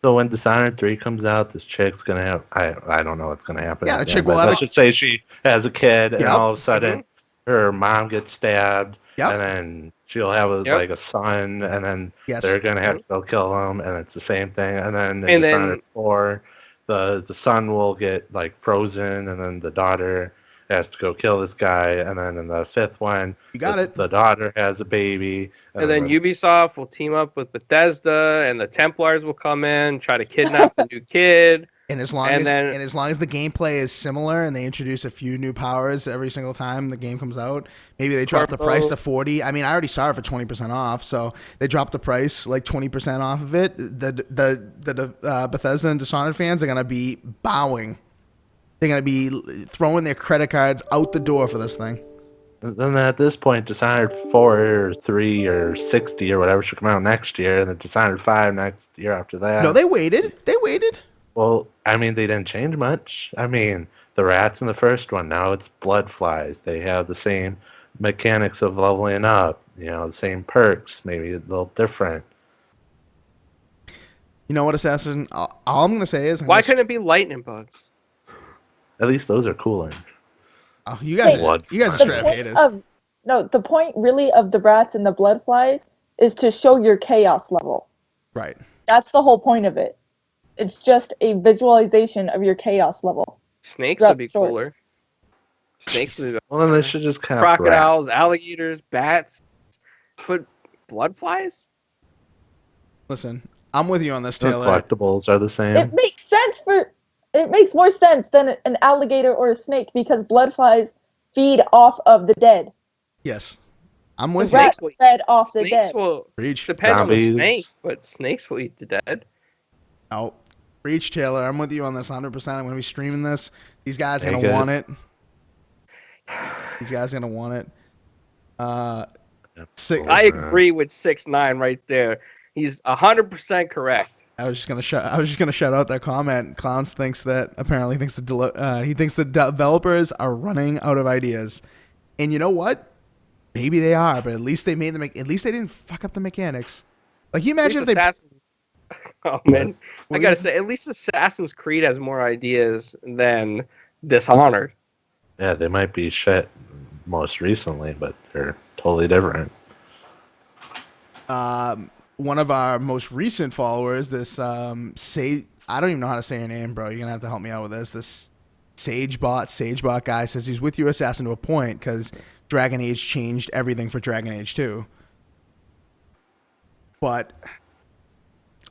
when Dishonored 3 comes out, this chick's gonna have I don't know what's gonna happen. Yeah, the chick will have. Let's just say she has a kid, and all of a sudden her mom gets stabbed, and then she'll have like a son, and then they're gonna have to go kill him, and it's the same thing. And then in Dishonored 4, the son will get like frozen, and then the daughter has to go kill this guy, and then in the fifth one, the daughter has a baby, and then Ubisoft will team up with Bethesda, and the Templars will come in, try to kidnap the new kid. And as long as the gameplay is similar and they introduce a few new powers every single time the game comes out, maybe they drop the price to $40. I mean, I already saw it for 20% off, so they dropped the price like 20% off of it. The Bethesda and Dishonored fans are gonna be bowing. They're gonna be throwing their credit cards out the door for this thing. Then at this point, Dishonored 4 or 3 or 60 or whatever should come out next year, and then Dishonored 5 next year after that. No, they waited. Well, I mean, they didn't change much. I mean, the rats in the first one, now it's blood flies. They have the same mechanics of leveling up. the same perks, maybe a little different. You know what, Assassin? All I'm gonna say is, Why couldn't it be lightning bugs? At least those are cooler. oh, you guys Hey, are the straight up haters. The point really of the rats and the blood flies is to show your chaos level. Right. That's the whole point of it. It's just a visualization of your chaos level. Snakes Throughout would be the story. cooler. Snakes would be Well, then they should just cap crocodiles, alligators, bats, but blood flies? Listen, I'm with you on this, The Taylor. collectibles are the same. It makes more sense than an alligator or a snake because blood flies feed off of the dead. Yes, I'm The with you. rats fed off the Snakes dead. will Reach. depends on the Zombies. snake, but snakes will eat the dead. Oh, reach, Taylor. I'm with you on this 100%. I'm gonna be streaming this. These guys are Very gonna good. want it. These guys are gonna want it. Six. I agree with 6ix9ine right there. He's 100% correct. I was just gonna shout out that comment. Clowns apparently thinks the developers are running out of ideas, and you know what? Maybe they are, but at least they didn't fuck up the mechanics. Like, you imagine if they. Oh man, What I do gotta you- say, at least Assassin's Creed has more ideas than Dishonored. Yeah, they might be shit most recently, but they're totally different. One of our most recent followers, this I don't even know how to say your name, bro. You're gonna have to help me out with this. This Sagebot guy says he's with you, Assassin, to a point, because Dragon Age changed everything for Dragon Age 2. But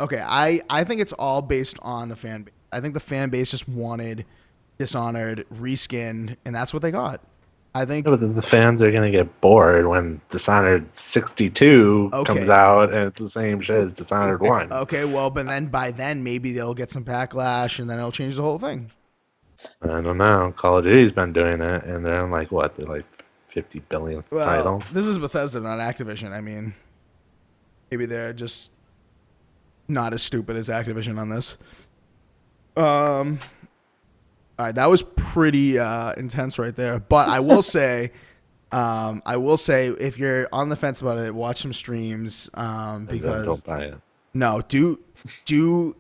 okay, I think it's all based on the fan base. I think the fan base just wanted Dishonored reskinned, and that's what they got. I think. Yeah, but then the fans are gonna get bored when Dishonored 62 Okay. comes out and it's the same shit as Dishonored 1. Okay, well, but then by then maybe they'll get some backlash, and then it'll change the whole thing. I don't know. Call of Duty's been doing it, and they're on like what? They're like 50 billionth Well, title. this is Bethesda, not Activision. I mean, maybe they're just not as stupid as Activision on this. All right, that was pretty intense right there. But I will say, if you're on the fence about it, watch some streams because Don't buy it. no, do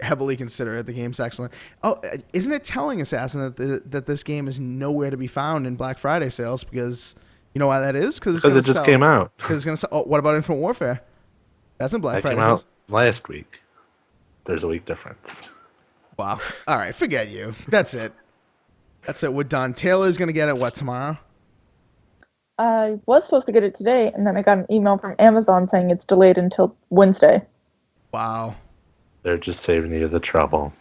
heavily consider it. The game's excellent. Oh, isn't it telling, Assassin, that this game is nowhere to be found in Black Friday sales? Because you know why that is? Because it just came out. Because it's gonna sell. Oh, what about Infinite Warfare? That's in Black That Friday came sales. out last week. There's a week difference. Wow. All right, forget you. That's it. That's it. We're done. Taylor's gonna get it. What, tomorrow? I was supposed to get it today, and then I got an email from Amazon saying it's delayed until Wednesday. Wow. They're just saving you the trouble.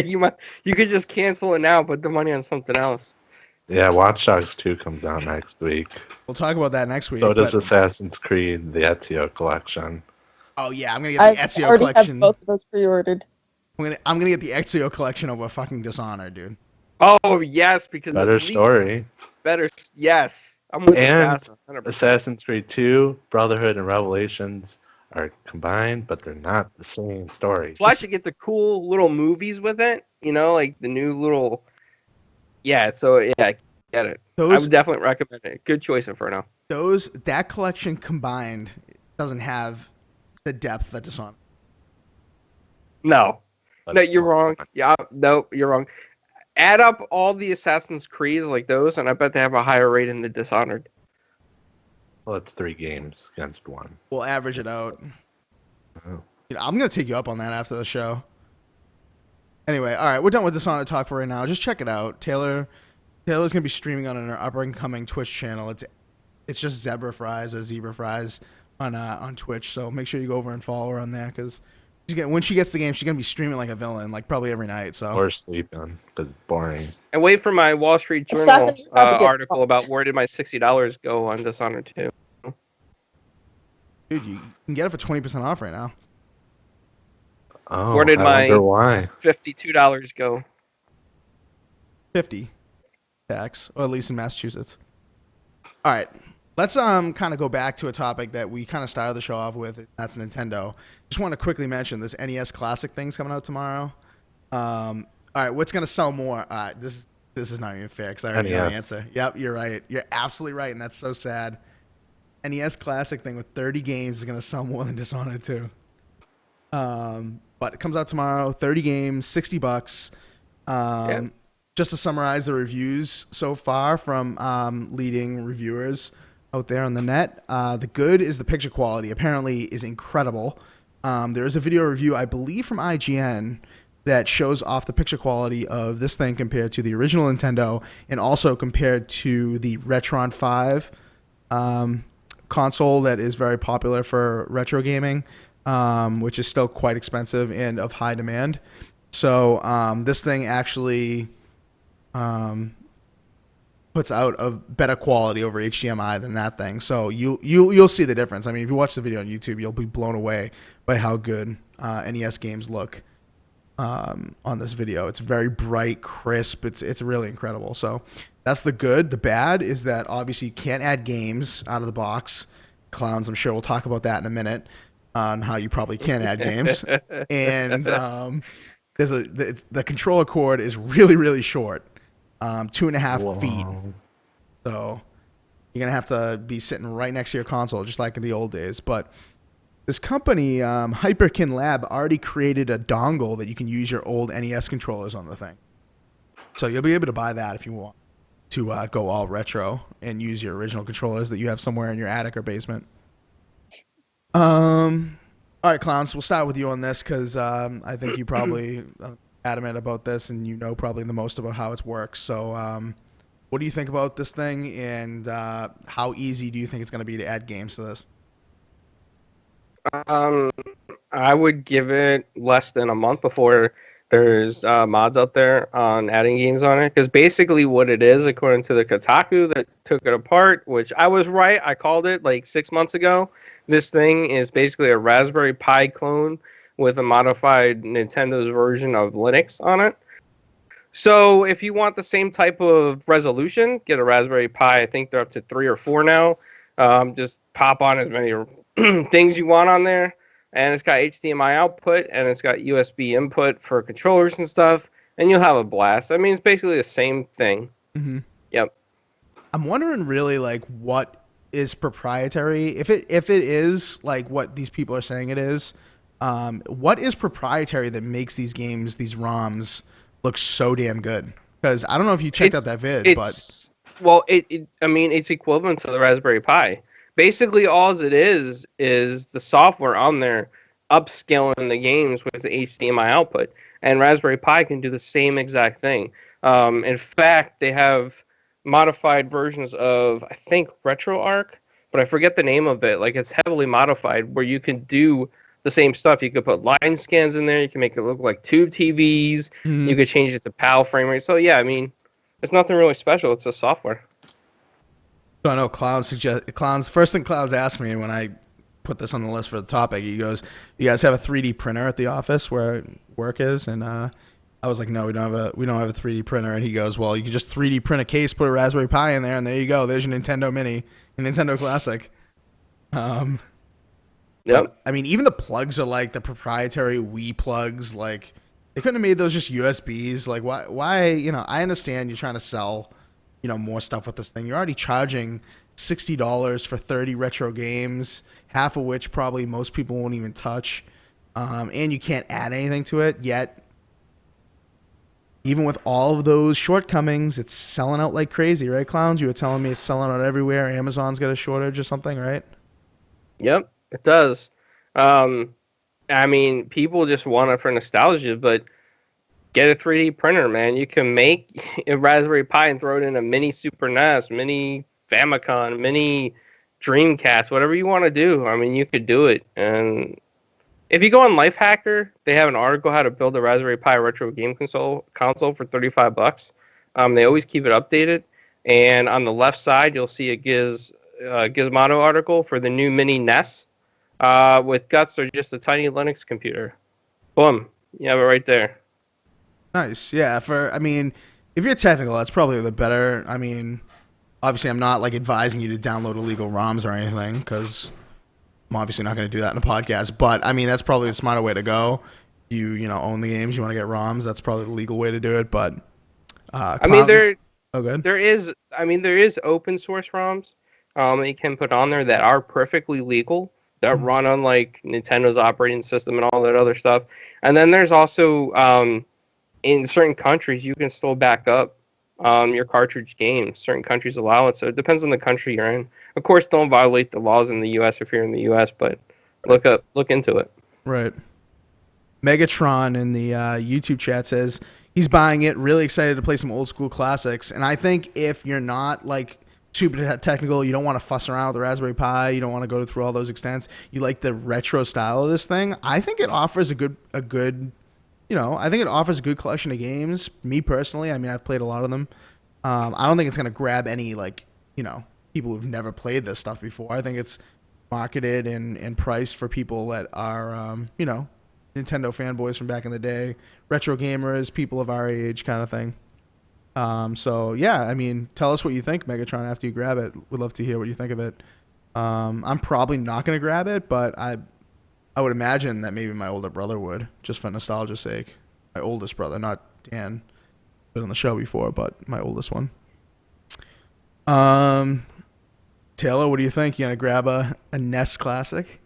You could just cancel it now, put the money on something else. Yeah, Watch Dogs 2 comes out next week. We'll talk about that next week. So does but- Assassin's Creed, the Ezio collection. Oh yeah, I'm gonna get I the Ezio already collection. have both of those pre-ordered. I'm gonna get the Ezio collection over fucking Dishonored, dude. Oh yes, because Better at least story. better. Yes, I'm with And Assassin. 100%. Assassin's Creed 2, Brotherhood, and Revelations are combined, but they're not the same story. Plus, you get the cool little movies with it. You know, like the new little. Yeah. So yeah, get it. I Those would definitely recommend it. Good choice, Inferno. that collection combined doesn't have the depth that Dishonored. No, But no, it's you're not. wrong. Yeah, no, you're wrong. Add up all the Assassin's Creeds like those, and I bet they have a higher rating than Dishonored. Well, it's 3 games against 1. We'll average it out. Oh. You know, I'm gonna take you up on that after the show. Anyway, all right, we're done with Dishonored talk for right now. Just check it out. Taylor's gonna be streaming on an up and coming Twitch channel. It's just Zebra Fries or Zebra Fries on Twitch. So make sure you go over and follow her on there because when she gets the game, she's gonna be streaming like a villain, like probably every night. So Or sleeping, because it's boring. And wait for my Wall Street Journal Assassin, you're about to get article fucked. about where did my $60 go on Dishonored 2. dude, you can get it for 20% off right now. Oh, Where did I my- wonder why? $52 go. 50 tax, or at least in Massachusetts. All right, let's kind of go back to a topic that we kind of started the show off with. That's Nintendo. Just want to quickly mention this NES Classic thing's coming out tomorrow. All right, what's gonna sell more? This is not even fair because I already know the NES. answer. Yep, you're right. You're absolutely right, and that's so sad. NES Classic thing with 30 games is gonna sell more than Dishonored 2. But it comes out tomorrow. 30 games, $60. Yeah. Just to summarize the reviews so far from leading reviewers out there on the net, the good is the picture quality. Apparently, is incredible. There is a video review, I believe, from IGN that shows off the picture quality of this thing compared to the original Nintendo, and also compared to the Retron 5 console that is very popular for retro gaming, which is still quite expensive and of high demand. So this thing actually puts out a better quality over HDMI than that thing. So you'll see the difference. I mean, if you watch the video on YouTube, you'll be blown away by how good NES games look on this video. It's very bright, crisp. It's really incredible. So that's the good. The bad is that obviously you can't add games out of the box. Clowns, I'm sure we'll talk about that in a minute on how you probably can't add games. And the controller cord is really, really short, 2.5 feet. So you're gonna have to be sitting right next to your console, just like in the old days. But this company, Hyperkin Lab, already created a dongle that you can use your old NES controllers on the thing. So you'll be able to buy that if you want to go all retro and use your original controllers that you have somewhere in your attic or basement. All right, Clowns, we'll start with you on this because I think you probably adamant about this and you know probably the most about how it works. So what do you think about this thing, and how easy do you think it's going to be to add games to this? I would give it less than a month before there's mods out there on adding games on it. Because basically what it is, according to the Kotaku that took it apart, which I was right, I called it like 6 months ago. This thing is basically a Raspberry Pi clone with a modified Nintendo's version of Linux on it. So if you want the same type of resolution, get a Raspberry Pi. I think they're up to 3 or 4 now. Just pop on as many things you want on there. And it's got HDMI output, and it's got USB input for controllers and stuff, and you'll have a blast. I mean, it's basically the same thing. Mm-hmm. Yep. I'm wondering really like what is proprietary. If it is like what these people are saying it is, what is proprietary that makes these games, these ROMs, look so damn good? Because I don't know if you checked out that vid, well, I mean, it's equivalent to the Raspberry Pi. Basically, all it is the software on there upscaling the games with the HDMI output. And Raspberry Pi can do the same exact thing. In fact, they have modified versions of, I think, RetroArch, but I forget the name of it. Like, it's heavily modified where you can do the same stuff. You could put line scans in there. You can make it look like tube TVs. Mm-hmm. You could change it to PAL frame rate. So, yeah, I mean, it's nothing really special. It's a software. So I know first thing Clowns asked me when I put this on the list for the topic, he goes, "You guys have a 3D printer at the office where work is?" And I was like, "No, we don't have a 3D printer." And he goes, "Well, you can just 3D print a case, put a Raspberry Pi in there, and there you go. There's your Nintendo Mini and Nintendo Classic." Yep. But, I mean, even the plugs are like the proprietary Wii plugs. Like, they couldn't have made those just USBs. Like, why? You know, I understand you're trying to sell, you know, more stuff with this thing. You're already charging $60 for 30 retro games, half of which probably most people won't even touch, and you can't add anything to it yet. Even with all of those shortcomings, it's selling out like crazy, right, Clowns? You were telling me it's selling out everywhere. Amazon's got a shortage or something, right? Yep, it does. I mean, people just want it for nostalgia, but get a 3D printer, man. You can make a Raspberry Pi and throw it in a mini Super NES, mini Famicom, mini Dreamcast, whatever you want to do. I mean, you could do it. And if you go on Lifehacker, they have an article how to build a Raspberry Pi retro game console for $35. They always keep it updated. And on the left side, you'll see a Gizmodo article for the new mini NES with guts or just a tiny Linux computer. Boom. You have it right there. Nice. Yeah. If you're technical, that's probably the better. I mean, obviously, I'm not like advising you to download illegal ROMs or anything because I'm obviously not going to do that in a podcast. But I mean, that's probably the smarter way to go. You own the games. You want to get ROMs. That's probably the legal way to do it. But I mean, there is open source ROMs. that you can put on there that are perfectly legal, that run on like Nintendo's operating system and all that other stuff. And then there's also in certain countries you can still back up your cartridge games. Certain countries allow it, so it depends on the country you're in. Of course, don't violate the laws in the U.S. if you're in the U.S., but look into it. Right. Megatron in the YouTube chat says he's buying it, really excited to play some old school classics. And I think if you're not like super technical, you don't want to fuss around with the Raspberry Pi, you don't want to go through all those extents, you like the retro style of this thing, I think it offers a good I think it offers a good collection of games. Me personally, I mean, I've played a lot of them. I don't think it's going to grab any people who've never played this stuff before. I think it's marketed and priced for people that are Nintendo fanboys from back in the day, retro gamers, people of our age, kind of thing. So yeah, I mean, tell us what you think, Megatron, after you grab it. We'd love to hear what you think of it. I'm probably not going to grab it, but I would imagine that maybe my older brother would, just for nostalgia's sake. My oldest brother, not Dan. Been on the show before, but my oldest one. Taylor, what do you think? You gonna grab a NES classic?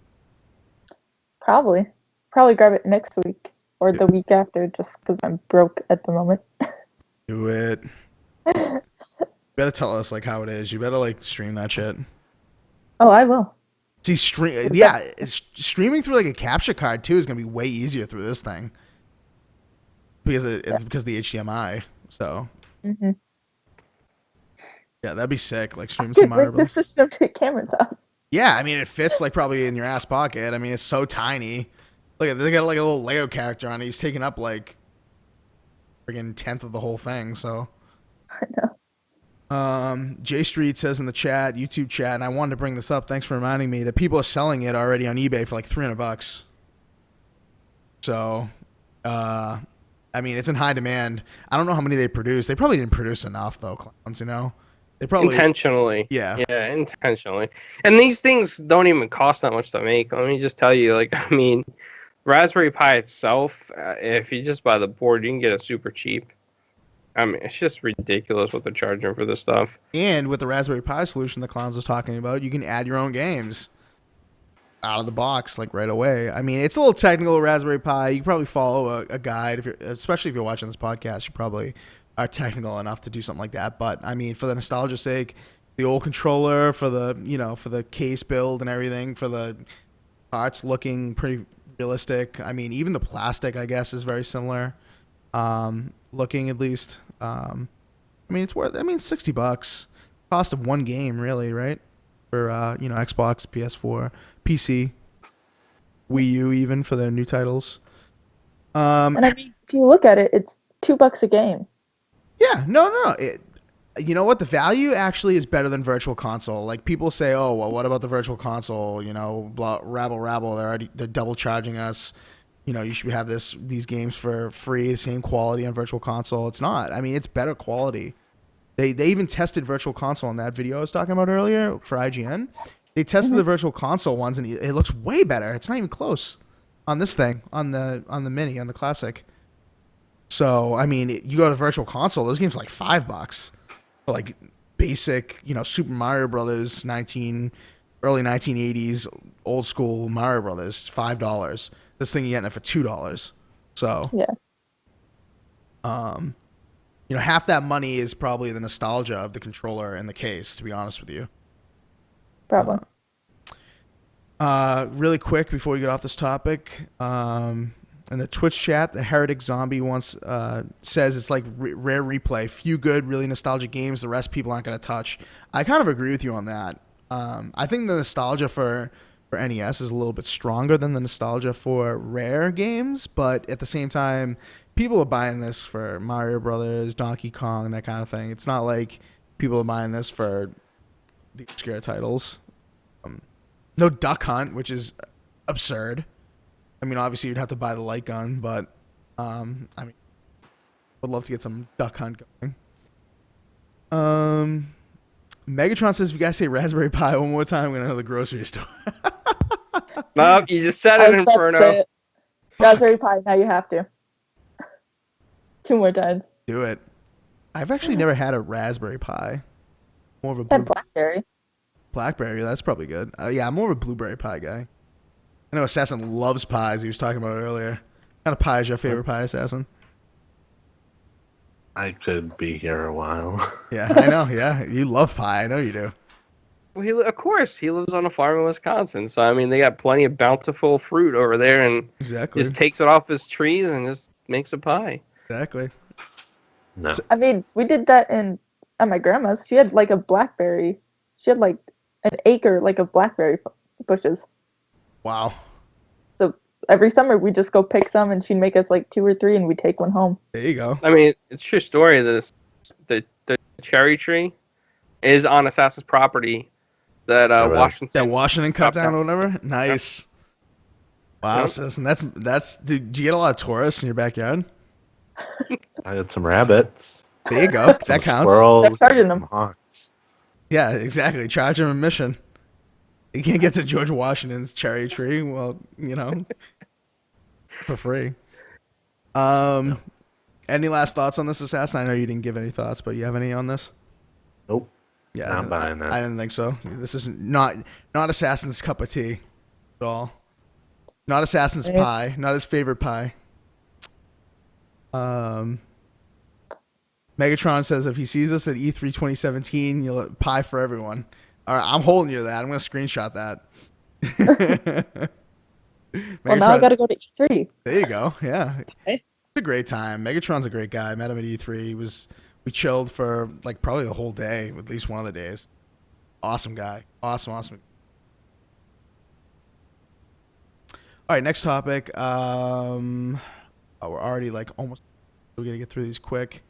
Probably grab it next week or the week after, just because I'm broke at the moment. Do it. You better tell us like how it is. You better like stream that shit. Oh, I will. See, streaming through like a capture card too is gonna be way easier through this thing because of the HDMI. So yeah, that'd be sick. Like stream some Mario Bring the Bros. system to the camera's off. Yeah, I mean it fits like probably in your ass pocket. I mean it's so tiny. Look, they got like a little Lego character on it. He's taking up like friggin' 1/10 of the whole thing. So I know. J Street says in the chat, YouTube chat, and I wanted to bring this up. Thanks for reminding me that people are selling it already on eBay for like $300. So, I mean, it's in high demand. I don't know how many they produce. They probably didn't produce enough though, clowns. They probably Intentionally. Yeah, intentionally. And these things don't even cost that much to make. Let me just tell you, I mean, Raspberry Pi itself, if you just buy the board, you can get it super cheap. I mean, it's just ridiculous what they're charging for this stuff. And with the Raspberry Pi solution the clowns was talking about, you can add your own games out of the box like right away. I mean, it's a little technical, Raspberry Pi. You can probably follow a guide, especially if you're watching this podcast. You probably are technical enough to do something like that. But I mean, for the nostalgia's sake, the old controller, for the case build and everything, for the parts looking pretty realistic. I mean, even the plastic, I guess, is very similar, looking at least. I mean, it's worth. I mean, $60. Cost of one game, really, right? For Xbox, PS4, PC, Wii U, even for their new titles. And I mean, if you look at it, it's $2 a game. Yeah, no. You know what? The value actually is better than Virtual Console. Like people say, oh, well, what about the Virtual Console? Blah, rabble. They're double charging us. You should have these games for free, same quality on Virtual Console. It's not. I mean, it's better quality. They even tested Virtual Console in that video I was talking about earlier for IGN. They tested the Virtual Console ones, and it looks way better. It's not even close on this thing, on the Mini, on the Classic. So, I mean, you go to the Virtual Console, those games are like $5. Like basic, Super Mario Brothers, early 1980s, old school Mario Brothers, $5. This thing you're getting it for $2. So yeah, half that money is probably the nostalgia of the controller and the case. To be honest with you, probably. Really quick before we get off this topic, in the Twitch chat, the Heretic Zombie once says it's like rare replay, few good, really nostalgic games. The rest people aren't going to touch. I kind of agree with you on that. I think the nostalgia for NES is a little bit stronger than the nostalgia for rare games, but at the same time, people are buying this for Mario Brothers, Donkey Kong, that kind of thing. It's not like people are buying this for the obscure titles. No Duck Hunt, which is absurd. I mean, obviously you'd have to buy the light gun, but I mean, would love to get some Duck Hunt going. Megatron says, if you guys say Raspberry Pi one more time, I'm gonna go to the grocery store. Nope, you just said it, Inferno. Raspberry Pi, now you have to. 2 more times. Do it. I've actually never had a Raspberry Pi. More of a Had Blackberry. Blackberry, that's probably good. Yeah, I'm more of a blueberry pie guy. I know Assassin loves pies. He was talking about it earlier. What kind of pie is your favorite pie, Assassin? I could be here a while. Yeah, I know. Yeah, you love pie. I know you do. Well, of course, he lives on a farm in Wisconsin. So, I mean, they got plenty of bountiful fruit over there and Exactly. just takes it off his trees and just makes a pie. Exactly. No. I mean, we did that at my grandma's. She had like a blackberry. She had like an acre like of blackberry bushes. Wow. So every summer we just go pick some, and she'd make us like 2 or 3, and we take one home. There you go. I mean, it's a true story. The cherry tree is on Assassin's property that really? Washington. That Washington cut chopped down or whatever? Nice. Wow, Yep. Assassin. That's dude, do you get a lot of tourists in your backyard? I had some rabbits. There you go. Some That counts. squirrels. They're charging some them. hawks. Yeah, exactly. Charge them admission. You can't get to George Washington's cherry tree. Well, for free. Any last thoughts on this, Assassin? I know you didn't give any thoughts, but you have any on this? Nope. Yeah, Not buying that. I didn't think so. This is not Assassin's cup of tea at all. Not Assassin's pie. Not his favorite pie. Megatron says if he sees us at E3 2017, you'll pie for everyone. All right, I'm holding you to that. I'm going to screenshot that. Well, now I got to go to E3. There you go. Yeah. Okay. It's a great time. Megatron's a great guy. I met him at E3. We chilled for like probably the whole day, at least one of the days. Awesome guy. Awesome. All right, next topic. We're already like almost. We're gonna get through these quick.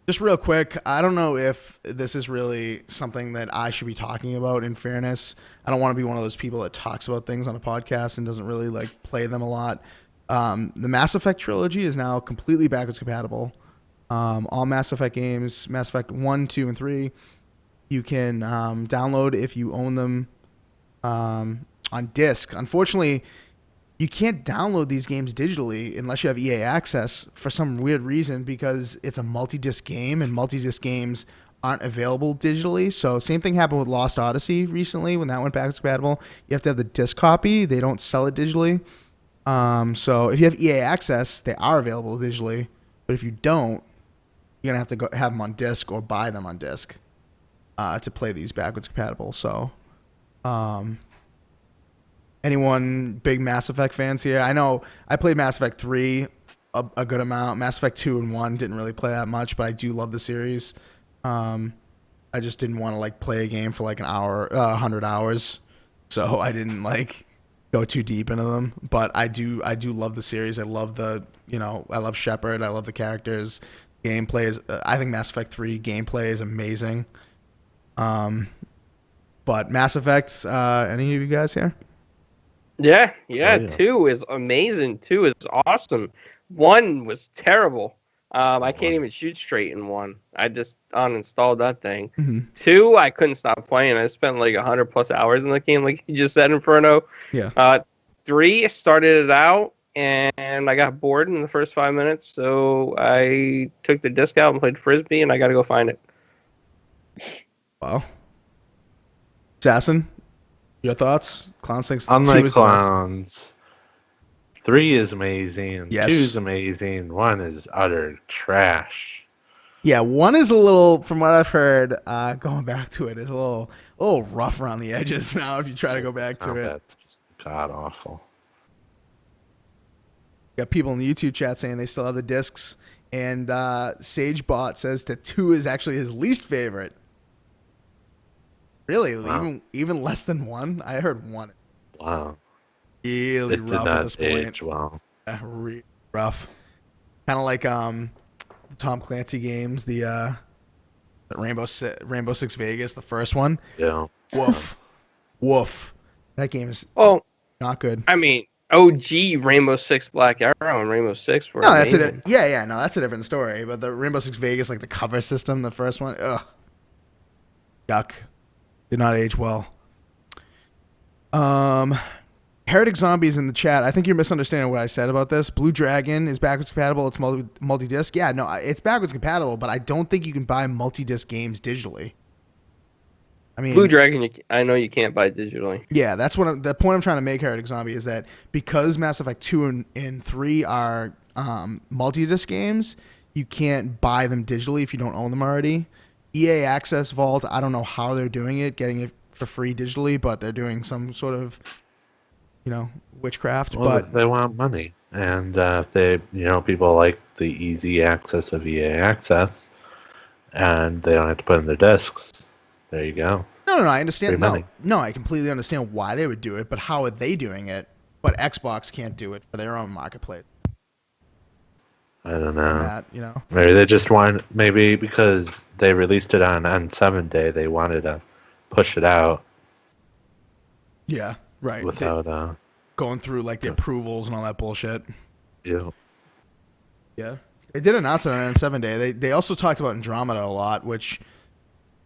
Just real quick, I don't know if this is really something that I should be talking about. In fairness, I don't want to be one of those people that talks about things on a podcast and doesn't really like play them a lot. The Mass Effect trilogy is now completely backwards compatible. All Mass Effect games, Mass Effect 1, 2, and 3, you can download if you own them on disc. Unfortunately, you can't download these games digitally unless you have EA access for some weird reason, because it's a multi-disc game and multi-disc games aren't available digitally. So same thing happened with Lost Odyssey recently when that went backwards compatible. You have to have the disc copy. They don't sell it digitally. So if you have EA access, they are available digitally. But if you don't, you're going to have to have them on disc or buy them on disc to play these backwards compatible. So anyone big Mass Effect fans here? I know I played Mass Effect 3 a good amount. Mass Effect 2 and 1 didn't really play that much, but I do love the series. I just didn't want to like play a game for like an hour, 100 hours. So I didn't like go too deep into them, but I do love the series. I love I love Shepard. I love the characters. Gameplay is, I think Mass Effect 3 gameplay is amazing. But Mass Effect, any of you guys here? Yeah. Oh, yeah. 2 is amazing. 2 is awesome. 1 was terrible. I can't even shoot straight in 1. I just uninstalled that thing. Mm-hmm. 2, I couldn't stop playing. I spent like 100 plus hours in the game, like you just said, Inferno. Yeah. 3, I started it out, and I got bored in the first 5 minutes, so I took the disc out and played Frisbee, and I got to go find it. Wow. Assassin, your thoughts? Clowns thinks Unlike 2 is the best. Clowns, 3 is amazing. Yes. 2 is amazing. 1 is utter trash. Yeah, 1 is a little, from what I've heard, going back to it, is a little rough around the edges now if you try to go back to it. That's just god awful. Got people in the YouTube chat saying they still have the discs, and SageBot says that 2 is actually his least favorite. Really? Wow. Even less than 1? I heard 1. Wow. Really It did rough at not this point. age well. Yeah, really rough. Kind of like the Tom Clancy games, the Rainbow Six Vegas, the first one. Yeah. Woof. That game is not good. I mean, OG Rainbow Six Black Arrow and Rainbow Six were No, amazing. that's it. Yeah, no, that's a different story. But the Rainbow Six Vegas, like the cover system, the first one, ugh, yuck, did not age well. Heretic Zombies in the chat. I think you're misunderstanding what I said about this. Blue Dragon is backwards compatible. It's multi-disc. Yeah, no, it's backwards compatible, but I don't think you can buy multi-disc games digitally. I mean, Blue Dragon, I know you can't buy digitally. yeah, that's the point I'm trying to make, Heretic Zombie, is that because Mass Effect 2 and 3 are multi-disc games, you can't buy them digitally if you don't own them already. EA Access Vault, I don't know how they're doing it, getting it for free digitally, but they're doing some sort of, witchcraft. Well, But they want money, and people like the easy access of EA Access, and they don't have to put in their discs. There you go. No, I understand. Free money. No, I completely understand why they would do it, but how are they doing it? But Xbox can't do it for their own marketplace. I don't know. That, Maybe they just maybe because they released it on N7 Day, they wanted to push it out. Yeah, right. Without going through like the approvals and all that bullshit. Yeah. Yeah. They did announce it on N7 Day. They also talked about Andromeda a lot, which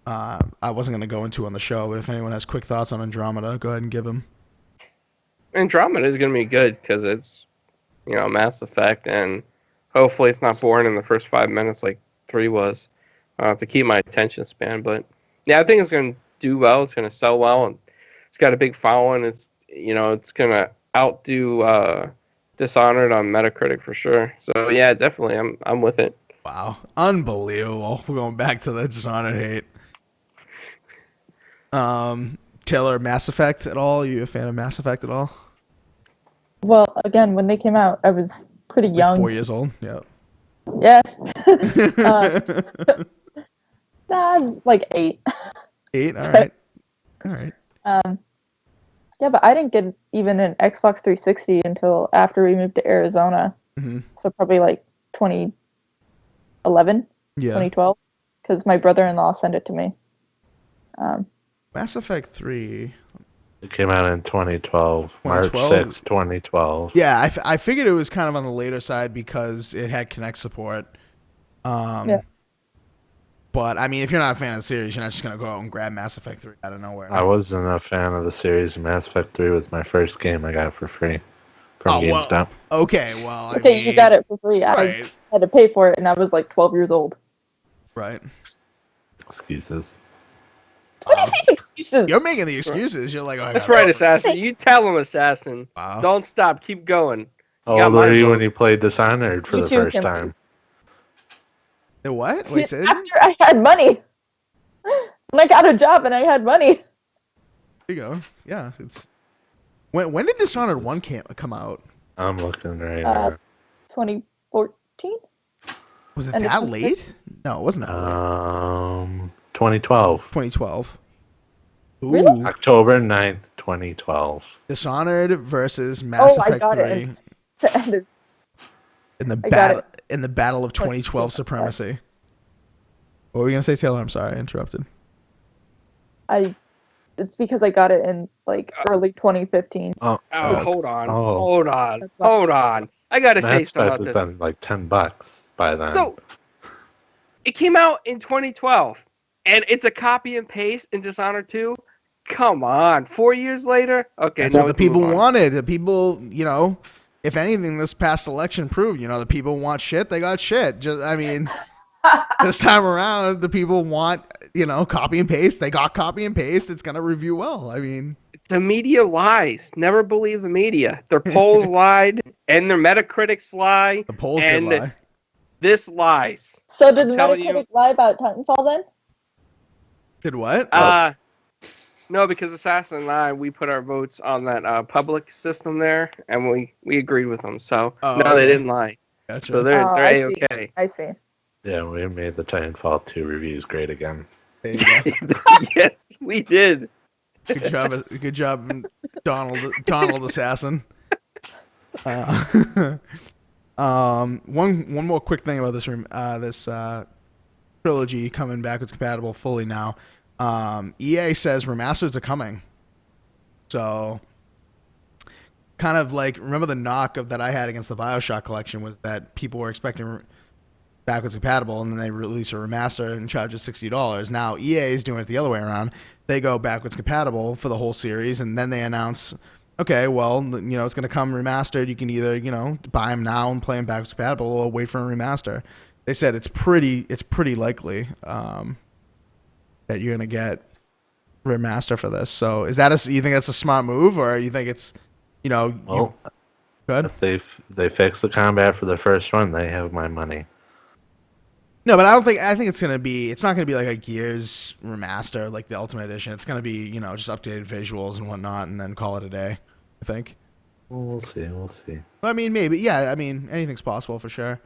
I wasn't going to go into on the show, but if anyone has quick thoughts on Andromeda, go ahead and give them. Andromeda is going to be good because it's, Mass Effect, and hopefully it's not boring in the first 5 minutes like 3 was, to keep my attention span. But yeah, I think it's going to do well. It's going to sell well, and it's got a big following. It's going to outdo Dishonored on Metacritic for sure. So yeah, definitely, I'm with it. Wow, unbelievable. We're going back to the Dishonored hate. Taylor, Mass Effect at all? Are you a fan of Mass Effect at all? Well, again, when they came out, I was pretty young. 4 years old. Yeah. Yeah. Like 8. 8. All right. All right. Yeah, but I didn't get even an Xbox 360 until after we moved to Arizona. Mm-hmm. So probably like 2011, 2012, because my brother-in-law sent it to me. Mass Effect 3. It came out in 2012, March 6, 2012. Yeah, I figured it was kind of on the later side because it had Kinect support. Yeah. But, I mean, if you're not a fan of the series, you're not just going to go out and grab Mass Effect 3 out of nowhere. I wasn't a fan of the series. Mass Effect 3 was my first game I got for free from GameStop. Well, okay, well, I mean, you got it for free. Right. I had to pay for it, and I was like 12 years old. Right. Excuses. What do you mean excuses? You're making the excuses. You're like, that's right, Assassin. You tell him, Assassin. Wow. Don't stop. Keep going. How old were you when you played Dishonored for the first time? The what? Wait, say after I had money. When I got a job and I had money. There you go. Yeah, it's. When did Dishonored 1 come out? I'm looking right now. 2014. Was it that late? No, it wasn't that late. 2012. 2012. Ooh. Really? October 9th, 2012. Dishonored versus Mass Effect 3. In the battle of 2012 supremacy. What were you gonna say, Taylor? I'm sorry, I interrupted. It's because I got it in like early 2015. Hold on. I gotta say something about this. Mass Effect has been like $10 by then. So it came out in 2012, and it's a copy and paste in Dishonored 2. Come on, 4 years later. Okay, that's what the people wanted. The people, if anything, this past election proved, the people want shit. They got shit. This time around, the people want, copy and paste. They got copy and paste. It's gonna review well. I mean, the media lies. Never believe the media. Their polls lied, and their Metacritics lie. The polls did lie. This lies. So did the Metacritic lie about Titanfall then? Did what? No, because Assassin and I, we put our votes on that public system there, and we agreed with them. So they didn't lie. Gotcha. So they're A-okay. I see. Yeah, we made the Titanfall 2 reviews great again. There you go. Yes, we did. Good job, Donald Assassin. One more quick thing about this trilogy coming backwards compatible fully now. EA says remasters are coming. So, kind of like, remember the knock that I had against the BioShock collection was that people were expecting backwards compatible, and then they release a remaster and charge us $60. Now EA is doing it the other way around. They go backwards compatible for the whole series, and then they announce, okay, well, it's going to come remastered. You can either, buy them now and play them backwards compatible, or wait for a remaster. They said it's pretty likely that you're going to get remaster for this. So is that you think that's a smart move, or you think it's, Well, good? if they fix the combat for the first one, they have my money. No, but I think it's not gonna be like a Gears remaster like the Ultimate Edition. It's gonna be, just updated visuals and whatnot, and then call it a day. I think. Well, we'll see. We'll see. I mean, maybe. Yeah. I mean, anything's possible for sure.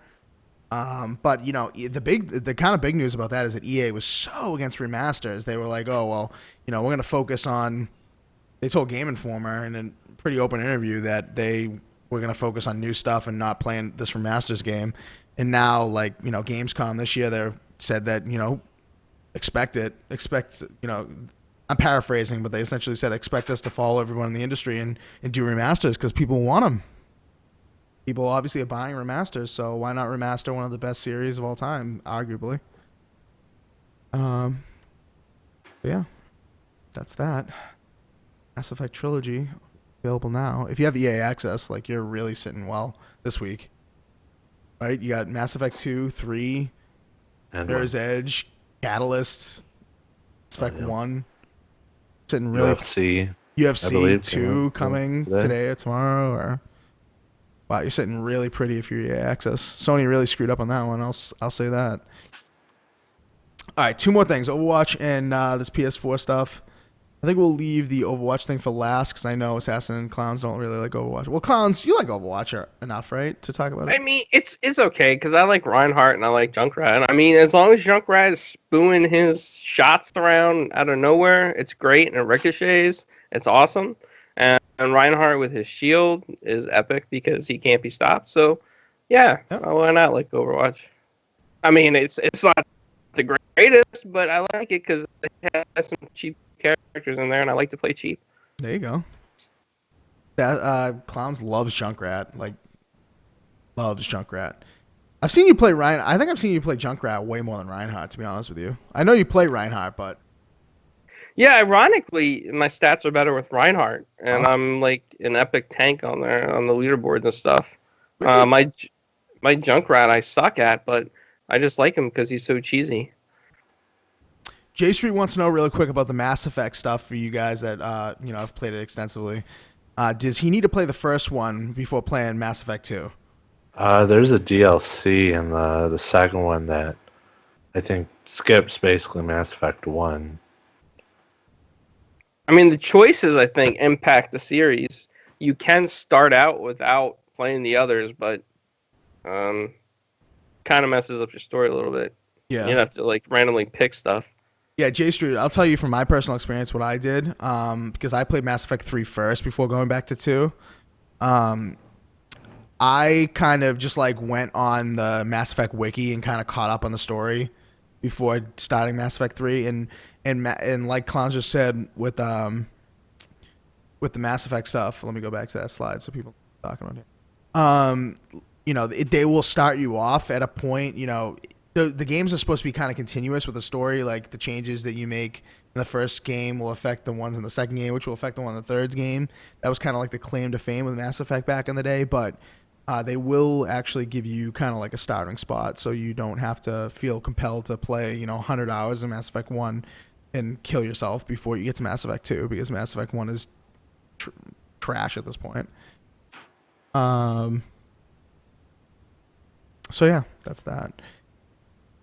But the kind of big news about that is that EA was so against remasters. They were like, oh well, we're gonna focus on. They told Game Informer in a pretty open interview that they were gonna focus on new stuff and not playing this remasters game. And now, like, Gamescom this year, they said that, expect, I'm paraphrasing, but they essentially said, expect us to follow everyone in the industry and do remasters because people want them. People obviously are buying remasters, so why not remaster one of the best series of all time, arguably? Yeah, that's that. Mass Effect Trilogy, available now. If you have EA Access, like, you're really sitting well this week. Right, you got Mass Effect 2, 3, Mirror's Edge, Catalyst, Mass Effect 1. Sitting really UFC 2 coming today or tomorrow. Or wow, you're sitting really pretty if you're EA Access. Sony really screwed up on that one. I'll say that. All right, 2 more things: Overwatch and this PS4 stuff. I think we'll leave the Overwatch thing for last because I know Assassin and Clowns don't really like Overwatch. Well, Clowns, you like Overwatch enough, right, to talk about it? I mean, it's okay because I like Reinhardt and I like Junkrat. I mean, as long as Junkrat is spewing his shots around out of nowhere, it's great and it ricochets. It's awesome. And Reinhardt with his shield is epic because he can't be stopped. So, yeah, why not like Overwatch? I mean, it's not the greatest, but I like it because it has some cheap characters in there, and I like to play cheap. There you go. That Clowns loves Junkrat, loves Junkrat. I've seen you play Reinhardt. I think I've seen you play Junkrat way more than Reinhardt, to be honest with you. I know you play Reinhardt, but yeah, ironically, my stats are better with Reinhardt, and I'm like an epic tank on there on the leaderboards and stuff. Really? My Junkrat I suck at, but I just like him because he's so cheesy. J Street wants to know really quick about the Mass Effect stuff for you guys that have played it extensively. Does he need to play the first one before playing Mass Effect 2? There's a DLC in the second one that I think skips basically Mass Effect 1. I mean, the choices, I think, impact the series. You can start out without playing the others, but kind of messes up your story a little bit. Yeah. You have to like randomly pick stuff. Yeah, J Street, I'll tell you from my personal experience what I did, because I played Mass Effect 3 first before going back to 2. I kind of just like went on the Mass Effect wiki and kind of caught up on the story before starting Mass Effect 3, and like Clowns just said with the Mass Effect stuff. Let me go back to that slide so people are talking about it. They will start you off at a point, the games are supposed to be kind of continuous with the story. Like the changes that you make in the first game will affect the ones in the second game, which will affect the one in the third game. That was kind of like the claim to fame with Mass Effect back in the day. But they will actually give you kind of like a starting spot, so you don't have to feel compelled to play 100 hours in Mass Effect 1 and kill yourself before you get to Mass Effect 2, because Mass Effect 1 is trash at this point. So yeah, that's that.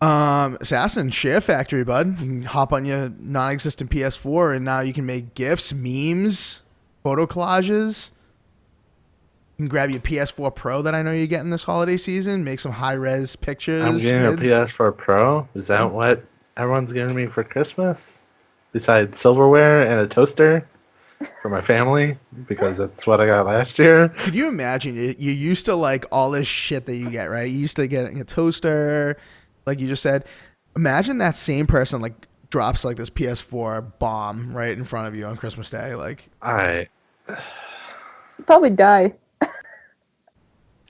Assassin, Share Factory, bud. You can hop on your non-existent PS4 and now you can make GIFs, memes, photo collages. You can grab your PS4 Pro that I know you're getting this holiday season, make some high-res pictures. I'm getting a PS4 Pro? Is that what everyone's giving me for Christmas? Besides silverware and a toaster for my family? Because that's what I got last year. Could you imagine? You used to like all this shit that you get, right? You used to get a toaster, like you just said. Imagine that same person like drops like this PS4 bomb right in front of you on Christmas Day. Like, you'd probably die.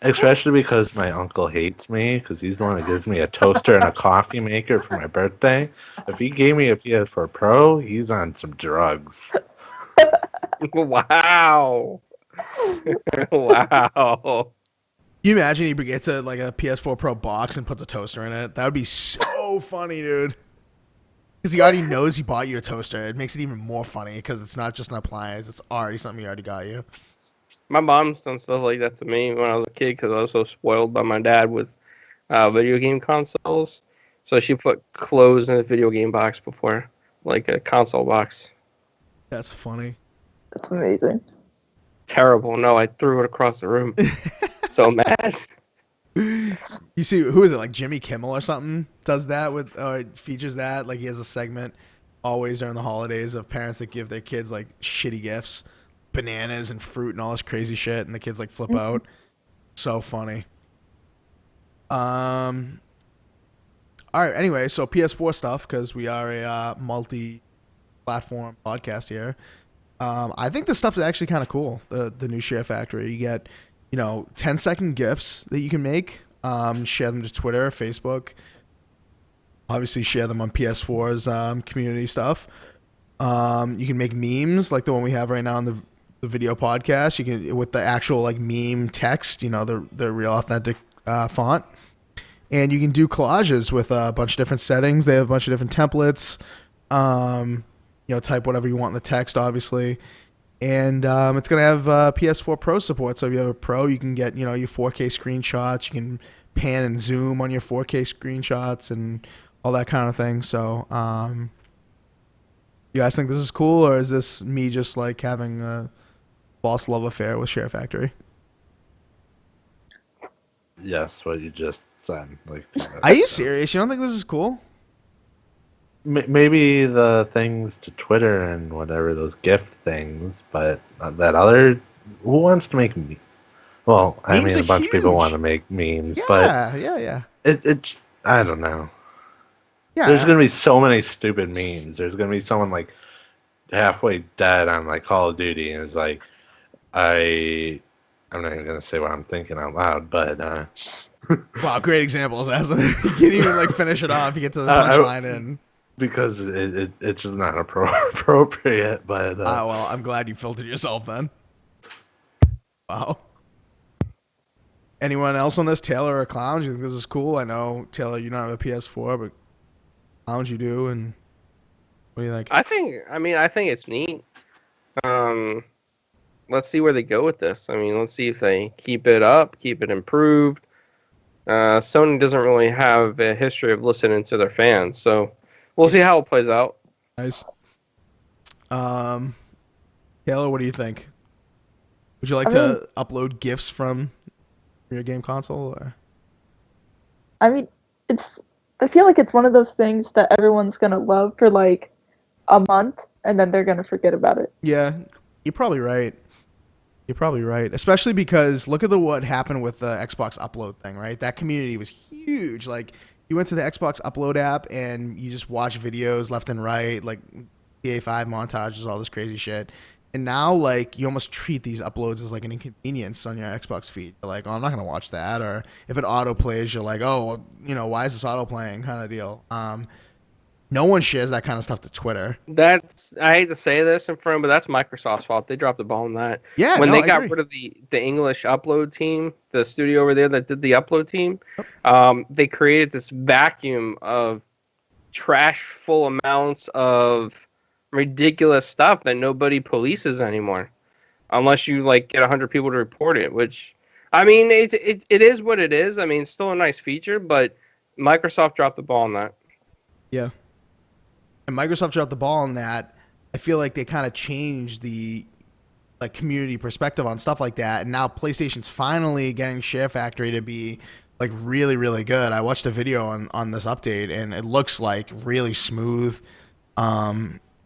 Especially because my uncle hates me because he's the one who gives me a toaster and a coffee maker for my birthday. If he gave me a PS4 Pro, he's on some drugs. Wow. Wow. You imagine he gets a PS4 Pro box and puts a toaster in it? That would be so funny, dude. Because he already knows he bought you a toaster. It makes it even more funny because it's not just an appliance; it's already something he already got you. My mom's done stuff like that to me when I was a kid because I was so spoiled by my dad with video game consoles. So she put clothes in a video game box before, like a console box. That's funny. That's amazing. Terrible. No, I threw it across the room. So mad. You see, who is it? Like Jimmy Kimmel or something does that with features that. Like he has a segment always during the holidays of parents that give their kids like shitty gifts, bananas and fruit and all this crazy shit, and the kids like flip out. So funny. All right. Anyway, so PS4 stuff because we are a multi-platform podcast here. I think this stuff is actually kind of cool. The new Share Factory. You get, 10-second GIFs that you can make. Share them to Twitter, Facebook. Obviously, share them on PS4's community stuff. You can make memes like the one we have right now on the video podcast. You can with the actual like meme text. The real authentic font. And you can do collages with a bunch of different settings. They have a bunch of different templates. Type whatever you want in the text, obviously. And it's going to have PS4 Pro support. So if you have a Pro, you can get, your 4K screenshots. You can pan and zoom on your 4K screenshots and all that kind of thing. So you guys think this is cool, or is this me just like having a false love affair with Share Factory? Yes, what you just said. Like, Are you serious? You don't think this is cool? Maybe the things to Twitter and whatever, those GIF things, but that other, who wants to make memes? Well, I Memes mean, are a bunch of people huge. want to make memes, Yeah, but yeah. it's, I don't know. Yeah. There's going to be so many stupid memes. There's going to be someone like halfway dead on like Call of Duty, and it's like, I'm not even going to say what I'm thinking out loud, but Wow, great examples, Aslan. You can't even like finish it off. You get to the punchline and because it's just not appropriate. But well, I'm glad you filtered yourself then. Wow. Anyone else on this? Taylor or Clowns? You think this is cool? I know Taylor, you don't have a PS4, but Clowns you do. And what do you think? I think it's neat. Let's see where they go with this. Let's see if they keep it up, keep it improved. Sony doesn't really have a history of listening to their fans, so we'll see how it plays out. Nice. Taylor, what do you think? Would you like to upload GIFs from your game console? Or? I feel like it's one of those things that everyone's gonna love for like a month, and then they're gonna forget about it. Yeah, you're probably right. Especially because look at what happened with the Xbox upload thing, right? That community was huge. Like, you went to the Xbox upload app and you just watch videos left and right, like EA5 montages, all this crazy shit. And now, like, you almost treat these uploads as like an inconvenience on your Xbox feed. You're like, oh, I'm not gonna watch that. Or if it auto plays, you're like, oh, why is this auto playing? Kind of deal. No one shares that kind of stuff to Twitter. I hate to say this in front, but that's Microsoft's fault. They dropped the ball on that. Yeah, when they I got agree. rid of the English upload team, the studio over there that did the upload team, they created this vacuum of trash-full amounts of ridiculous stuff that nobody polices anymore, unless you like get 100 people to report it. Which, it is what it is. It's still a nice feature, but Microsoft dropped the ball on that. Yeah. And Microsoft dropped the ball on that. I feel like they kind of changed the like community perspective on stuff like that, and now PlayStation's finally getting Share Factory to be like really, really good. I watched a video on this update, and it looks like really smooth,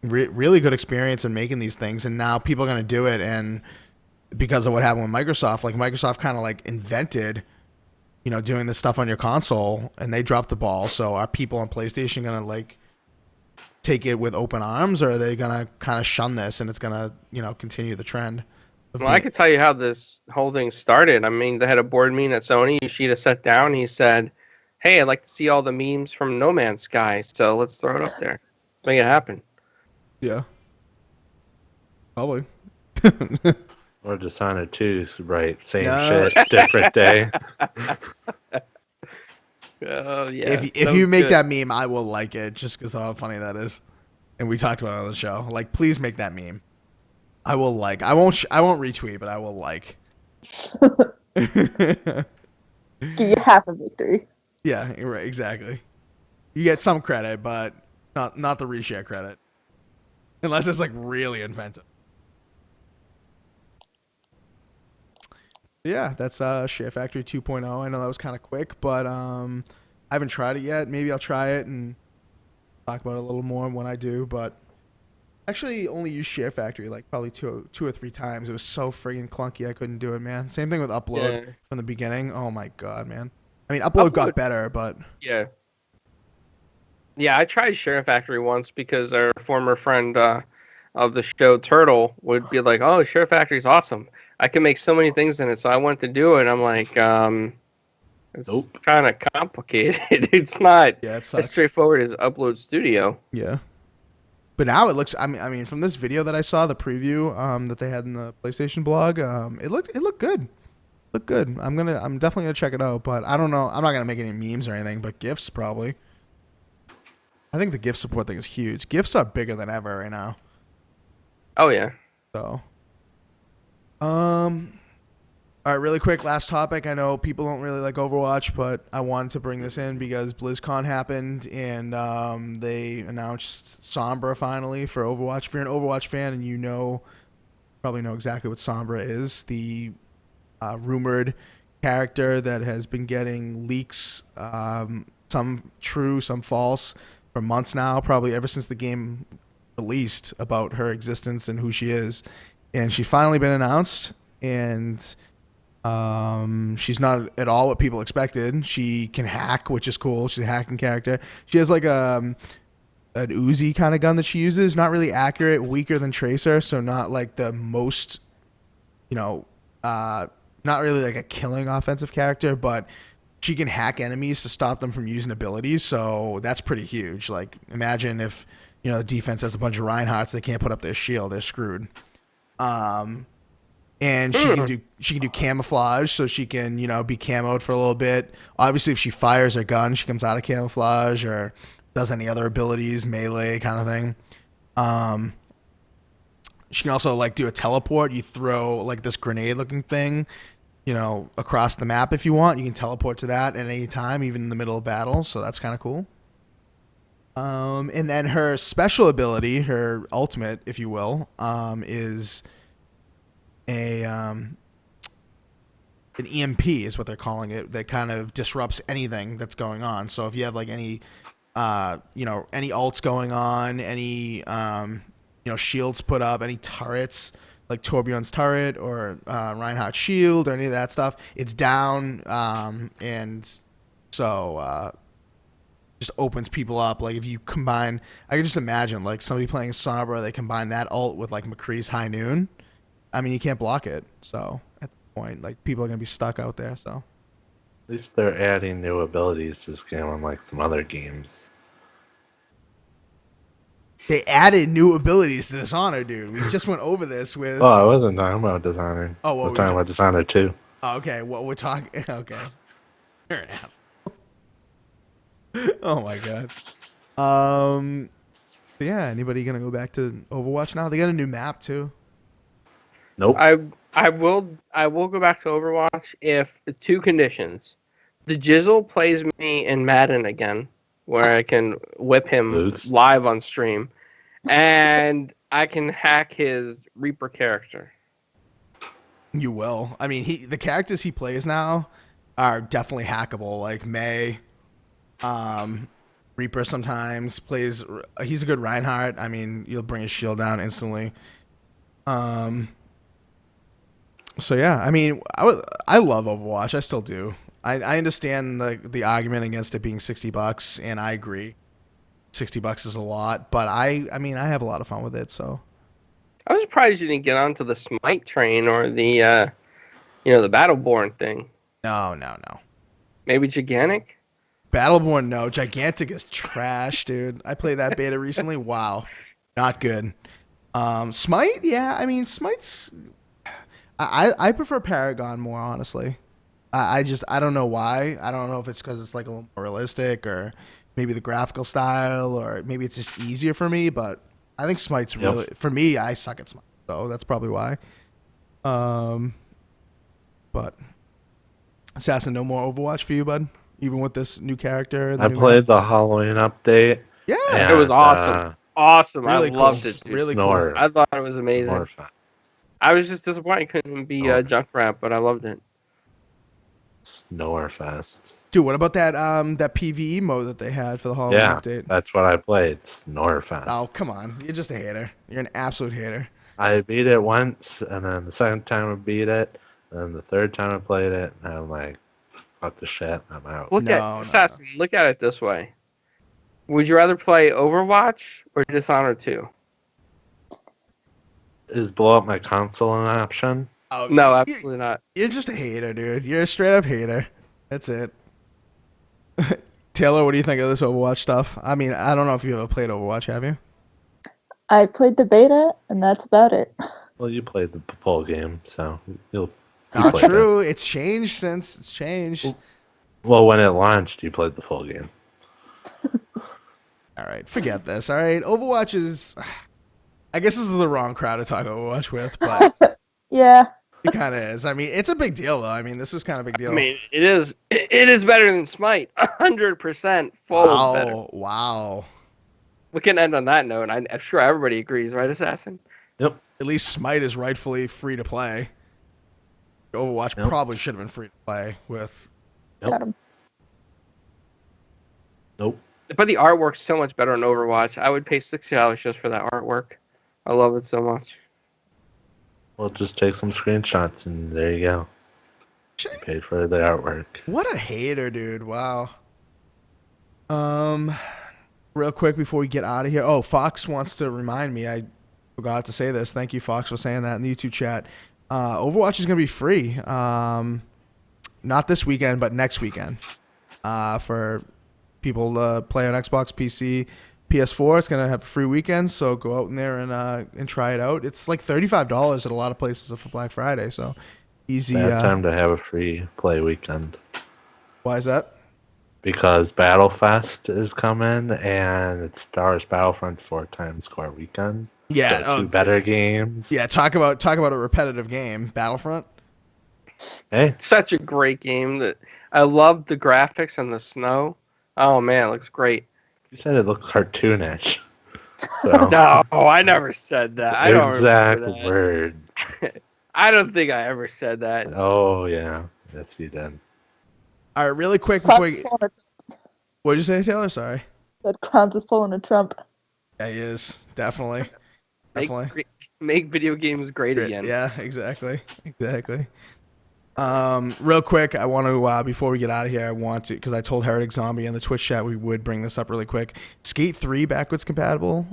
really good experience in making these things. And now people are gonna do it, and because of what happened with Microsoft, like Microsoft kind of like invented, doing this stuff on your console, and they dropped the ball. So are people on PlayStation gonna like take it with open arms, or are they gonna kind of shun this and it's gonna continue the trend? Well, I could tell you how this whole thing started. They had a board meeting at Sony. Yoshida sat down. He said, "Hey, I'd like to see all the memes from No Man's Sky, so let's throw it up there, make it happen." Yeah, probably. Or Dishonored 2, right? Same shit, different day. Yeah. If you make that meme, I will like it just because of how funny that is. And we talked about it on the show. Like, please make that meme. I will like. I won't retweet, but I will like. Give you half a victory. Yeah, you're right. Exactly. You get some credit, but not the reshare credit, unless it's like really inventive. Yeah, that's Share Factory 2.0. I know that was kind of quick, but I haven't tried it yet. Maybe I'll try it and talk about it a little more when I do. But actually, only used Share Factory like probably two or three times. It was so friggin' clunky, I couldn't do it, man. Same thing with Upload from the beginning. Oh my god, man. I mean, Upload got better, but yeah, I tried Share Factory once because our former friend of the show, Turtle, would be like, "Oh, Share Factory's awesome. I can make so many things in it." So I went to do it. I'm like, it's kind of complicated. It's not as straightforward as Upload Studio. Yeah. But now it looks. I mean, from this video that I saw, the preview that they had in the PlayStation blog, it looked good. Looked good. I'm definitely gonna check it out. But I don't know. I'm not gonna make any memes or anything. But GIFs probably. I think the GIF support thing is huge. GIFs are bigger than ever right now. Oh yeah. So. All right, really quick, last topic. I know people don't really like Overwatch, but I wanted to bring this in because BlizzCon happened and they announced Sombra finally for Overwatch. If you're an Overwatch fan and you probably know exactly what Sombra is, the rumored character that has been getting leaks, some true, some false, for months now, probably ever since the game released, about her existence and who she is. And she's finally been announced, and she's not at all what people expected. She can hack, which is cool. She's a hacking character. She has like an Uzi kind of gun that she uses. Not really accurate, weaker than Tracer, so not like the most, not really like a killing offensive character, but she can hack enemies to stop them from using abilities, so that's pretty huge. Like, imagine if, the defense has a bunch of Reinhardts, they can't put up their shield, they're screwed. And she can do camouflage, so she can, be camoed for a little bit. Obviously, if she fires her gun, she comes out of camouflage or does any other abilities, melee kind of thing. She can also like do a teleport. You throw like this grenade looking thing, across the map if you want. You can teleport to that at any time, even in the middle of battle. So that's kind of cool. And then her special ability, her ultimate, if you will, is an EMP is what they're calling it, that kind of disrupts anything that's going on. So if you have like any ults going on, any shields put up, any turrets like Torbjorn's turret or Reinhardt's shield or any of that stuff, it's down, and so just opens people up. Like if you combine, I can just imagine like somebody playing Sombra, they combine that ult with like McCree's High Noon. I mean, you can't block it. So at the point, like people are gonna be stuck out there. So at least they're adding new abilities to this game, unlike some other games. They added new abilities to Dishonored, dude. We just went over this with. Oh, I wasn't talking about Dishonored. Oh, we're talking about Dishonored 2. Oh, okay, what we're talking. Okay, you're an ass. Oh my god. Yeah. Anybody gonna go back to Overwatch now? They got a new map too. Nope. I will go back to Overwatch if two conditions. The Jizzle plays me in Madden again, where I can whip him live on stream, and I can hack his Reaper character. You will. I mean, the characters he plays now are definitely hackable. Like Mei, Reaper sometimes plays. He's a good Reinhardt. I mean, you'll bring his shield down instantly. So yeah, I mean, I love Overwatch. I still do. I understand the argument against it being $60, and I agree. $60 is a lot, but I mean, I have a lot of fun with it. So I was surprised you didn't get onto the Smite train or the the Battleborn thing. No. Maybe Gigantic? Battleborn, no. Gigantic is trash, dude. I played that beta recently. Wow, not good. Smite, yeah. I mean, Smite's. I prefer Paragon more, honestly. I don't know why. I don't know if it's because it's like a little more realistic, or maybe the graphical style, or maybe it's just easier for me. But I think Smite's really, for me, I suck at Smite, so that's probably why. But Assassin, no more Overwatch for you, bud. Even with this new character. I played the Halloween update. Yeah, It was awesome. Awesome. Really I loved cool. it. Dude. Really Snore. cool. I thought it was amazing. Snore fest. I was just disappointed it couldn't be Junkrat, but I loved it. Snore fest. Dude, what about that that PvE mode that they had for the Halloween update? That's what I played. Snore fest. Oh, come on. You're just a hater. You're an absolute hater. I beat it once, and then the second time I beat it, and then the third time I played it, and I'm like, fuck the shit, I'm out. Look No, at Assassin. Look at it this way. Would you rather play Overwatch or Dishonored 2? Is blow up my console an option? Oh, No, absolutely not. You're just a hater, dude. You're a straight up hater. That's it. Taylor, what do you think of this Overwatch stuff? I mean, I don't know if you ever played Overwatch, have you? I played the beta, and that's about it. Well, you played the full game, so you Not played true. It's changed since it's changed. Well, when it launched, you played the full game. All right, forget this. All right, Overwatch is. I guess this is the wrong crowd to talk Overwatch with, but Yeah. it kind of is. I mean, it's a big deal, though. I mean, this was kind of a big deal. I mean, it is. It is better than Smite. 100% full better. Wow. We can end on that note. I'm sure everybody agrees, right, Assassin? Yep. At least Smite is rightfully free to play. Overwatch Yep. probably should have been free to play with. Nope. Got him. Nope. But the artwork's so much better on Overwatch. I would pay $60 just for that artwork. I love it so much. Well, just take some screenshots, and there you go. You paid for the artwork. What a hater, dude. Wow. Real quick before we get out of here. Oh, Fox wants to remind me. I forgot to say this. Thank you, Fox, for saying that in the YouTube chat. Overwatch is going to be free. Not this weekend, but next weekend. For people to play on Xbox, PC, PS4. It's going to have free weekends, so go out in there and try it out. It's like $35 at a lot of places for Black Friday, so easy. Bad time to have a free play weekend. Why is that? Because Battlefest is coming, and it's Star Wars Battlefront 4 times core weekend. Yeah, So two better games. Yeah, talk about a repetitive game, Battlefront. Hey, Such a great game. That I love the graphics and the snow. Oh man, it looks great. you said it looked cartoonish. So, No, I never said that. I don't exact remember that. words. I don't think I ever said that. Oh yeah, yes you did. All right, really quick Clowns before is you... pulling What did you say, Taylor? Sorry. that Clowns is pulling a Trump. Yeah, he is. Definitely. Definitely. Make video games great again. Yeah, exactly. Real quick, I want to, before we get out of here, I want to, because I told Heretic Zombie in the Twitch chat we would bring this up really quick. Skate 3 backwards compatible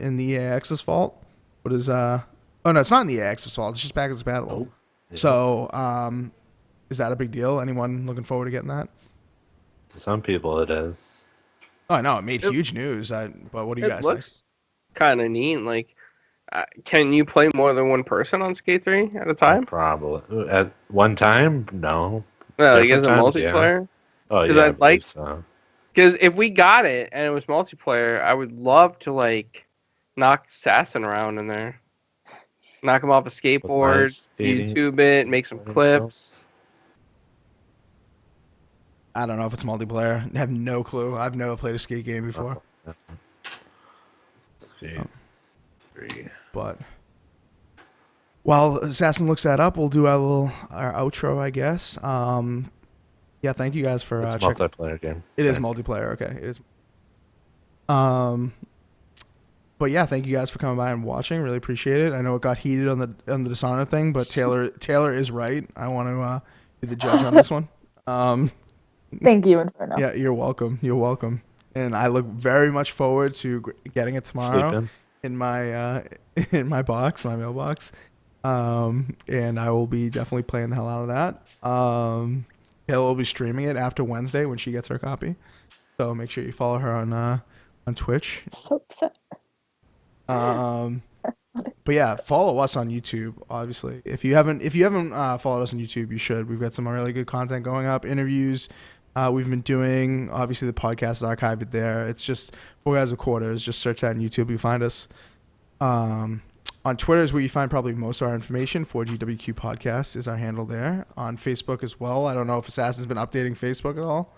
in the EA Access Vault. What is, oh no, it's not in the EA Access Vault, it's just backwards compatible. Oh, yeah. So, is that a big deal? Anyone looking forward to getting that? To some people it is. Oh, I know, it made huge news, but what do you It guys think? looks kind of neat. Like, can you play more than one person on Skate 3 at a time? Probably at one time. No. No, like as a Different times, yeah. multiplayer. Oh 'Cause yeah. I'd like- So. Because if we got it and it was multiplayer, I would love to like knock Assassin around in there, knock him off a skateboard, skating YouTube it, make some clips. I don't know if it's multiplayer. I have no clue. I've never played a skate game before. Skate 3. But while Assassin looks that up, we'll do our outro, I guess. Yeah, thank you guys for It's a checking. multiplayer game. It is multiplayer. Okay, it is. But yeah, thank you guys for coming by and watching. Really appreciate it. I know it got heated on the Dishonored thing, but Taylor is right. I want to be the judge on this one. Thank you, Inferno. Yeah, you're welcome. You're welcome. And I look very much forward to getting it tomorrow Sleeping. in my box, my mailbox. And I will be definitely playing the hell out of that. Taylor will be streaming it after Wednesday when she gets her copy. So make sure you follow her on Twitch. So upset. But yeah, follow us on YouTube. Obviously, if you haven't followed us on YouTube, you should. We've got some really good content going up. Interviews we've been doing. Obviously, the podcast is archived there. It's just 4GwQPodcast. Just search that on YouTube. You find us. On Twitter is where you find probably most of our information. 4GwQPodcast is our handle there. On Facebook as well. I don't know if Assassin's been updating Facebook at all.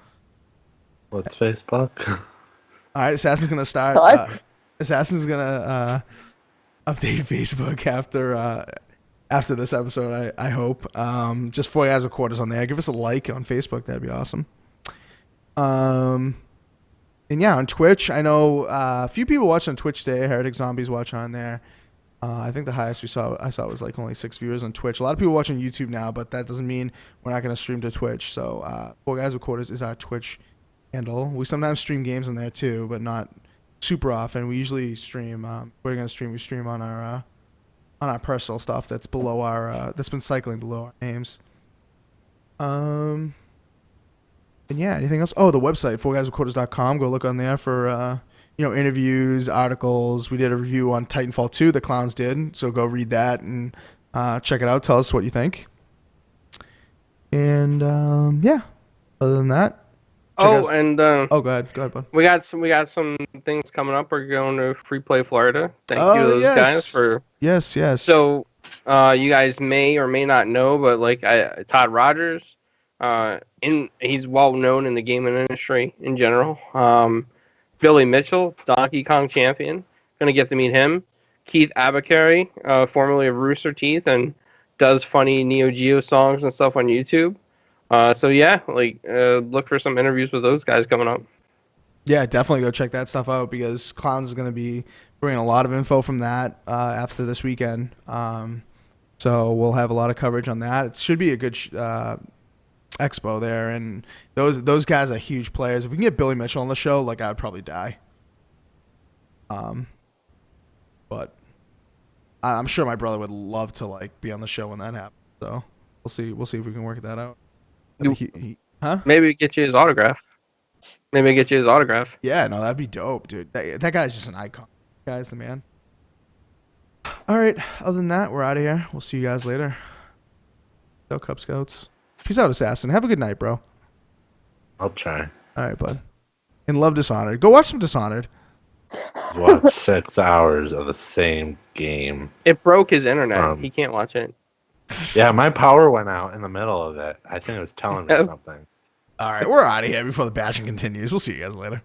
What's Facebook? All right, Assassin's gonna start. What? Assassin's gonna update Facebook after this episode. I hope. Just 4GwQPodcast on there. Give us a like on Facebook. That'd be awesome. And yeah, on Twitch, I know a few people watch on Twitch today. Heretic Zombies watch on there. I think the highest I saw was like only 6 viewers on Twitch. A lot of people watch on YouTube now, but that doesn't mean we're not going to stream to Twitch. So 4GwQPodcast is our Twitch handle. We sometimes stream games on there too, but not super often. We usually stream. We're going to stream. We stream on our personal stuff that's below our that's been cycling below our names. And yeah, anything else? Oh, the website 4GwQPodcast.com. Go look on there for interviews, articles. We did a review on Titanfall 2. The clowns did, so go read that and check it out. Tell us what you think. And yeah, other than that. Oh, out, and go ahead, bud. We got some things coming up. We're going to Free Play Florida. Thank you to those guys for yes. So, you guys may or may not know, but like Todd Rogers, he's well known in the gaming industry in general. Billy Mitchell, Donkey Kong champion, gonna get to meet him. Keith Abakari, formerly of Rooster Teeth, and does funny Neo Geo songs and stuff on YouTube. So yeah, look for some interviews with those guys coming up. Yeah, definitely go check that stuff out because Clowns is gonna be bringing a lot of info from that after this weekend. So we'll have a lot of coverage on that. It should be a good expo there, and those guys are huge players. If we can get Billy Mitchell on the show, I'd probably die. But I'm sure my brother would love to be on the show when that happens. So we'll see if we can work that out. Maybe get you his autograph. Yeah, no, that'd be dope, dude. That guy's just an icon. That guy's the man. All right. Other than that, we're out of here. We'll see you guys later. Go Cub Scouts. Peace out, Assassin. Have a good night, bro. I'll try. All right, bud. And love Dishonored. Go watch some Dishonored. Watch 6 hours of the same game. It broke his internet. He can't watch it. Yeah, my power went out in the middle of it. I think it was telling me something. All right, we're out of here before the bashing continues. We'll see you guys later.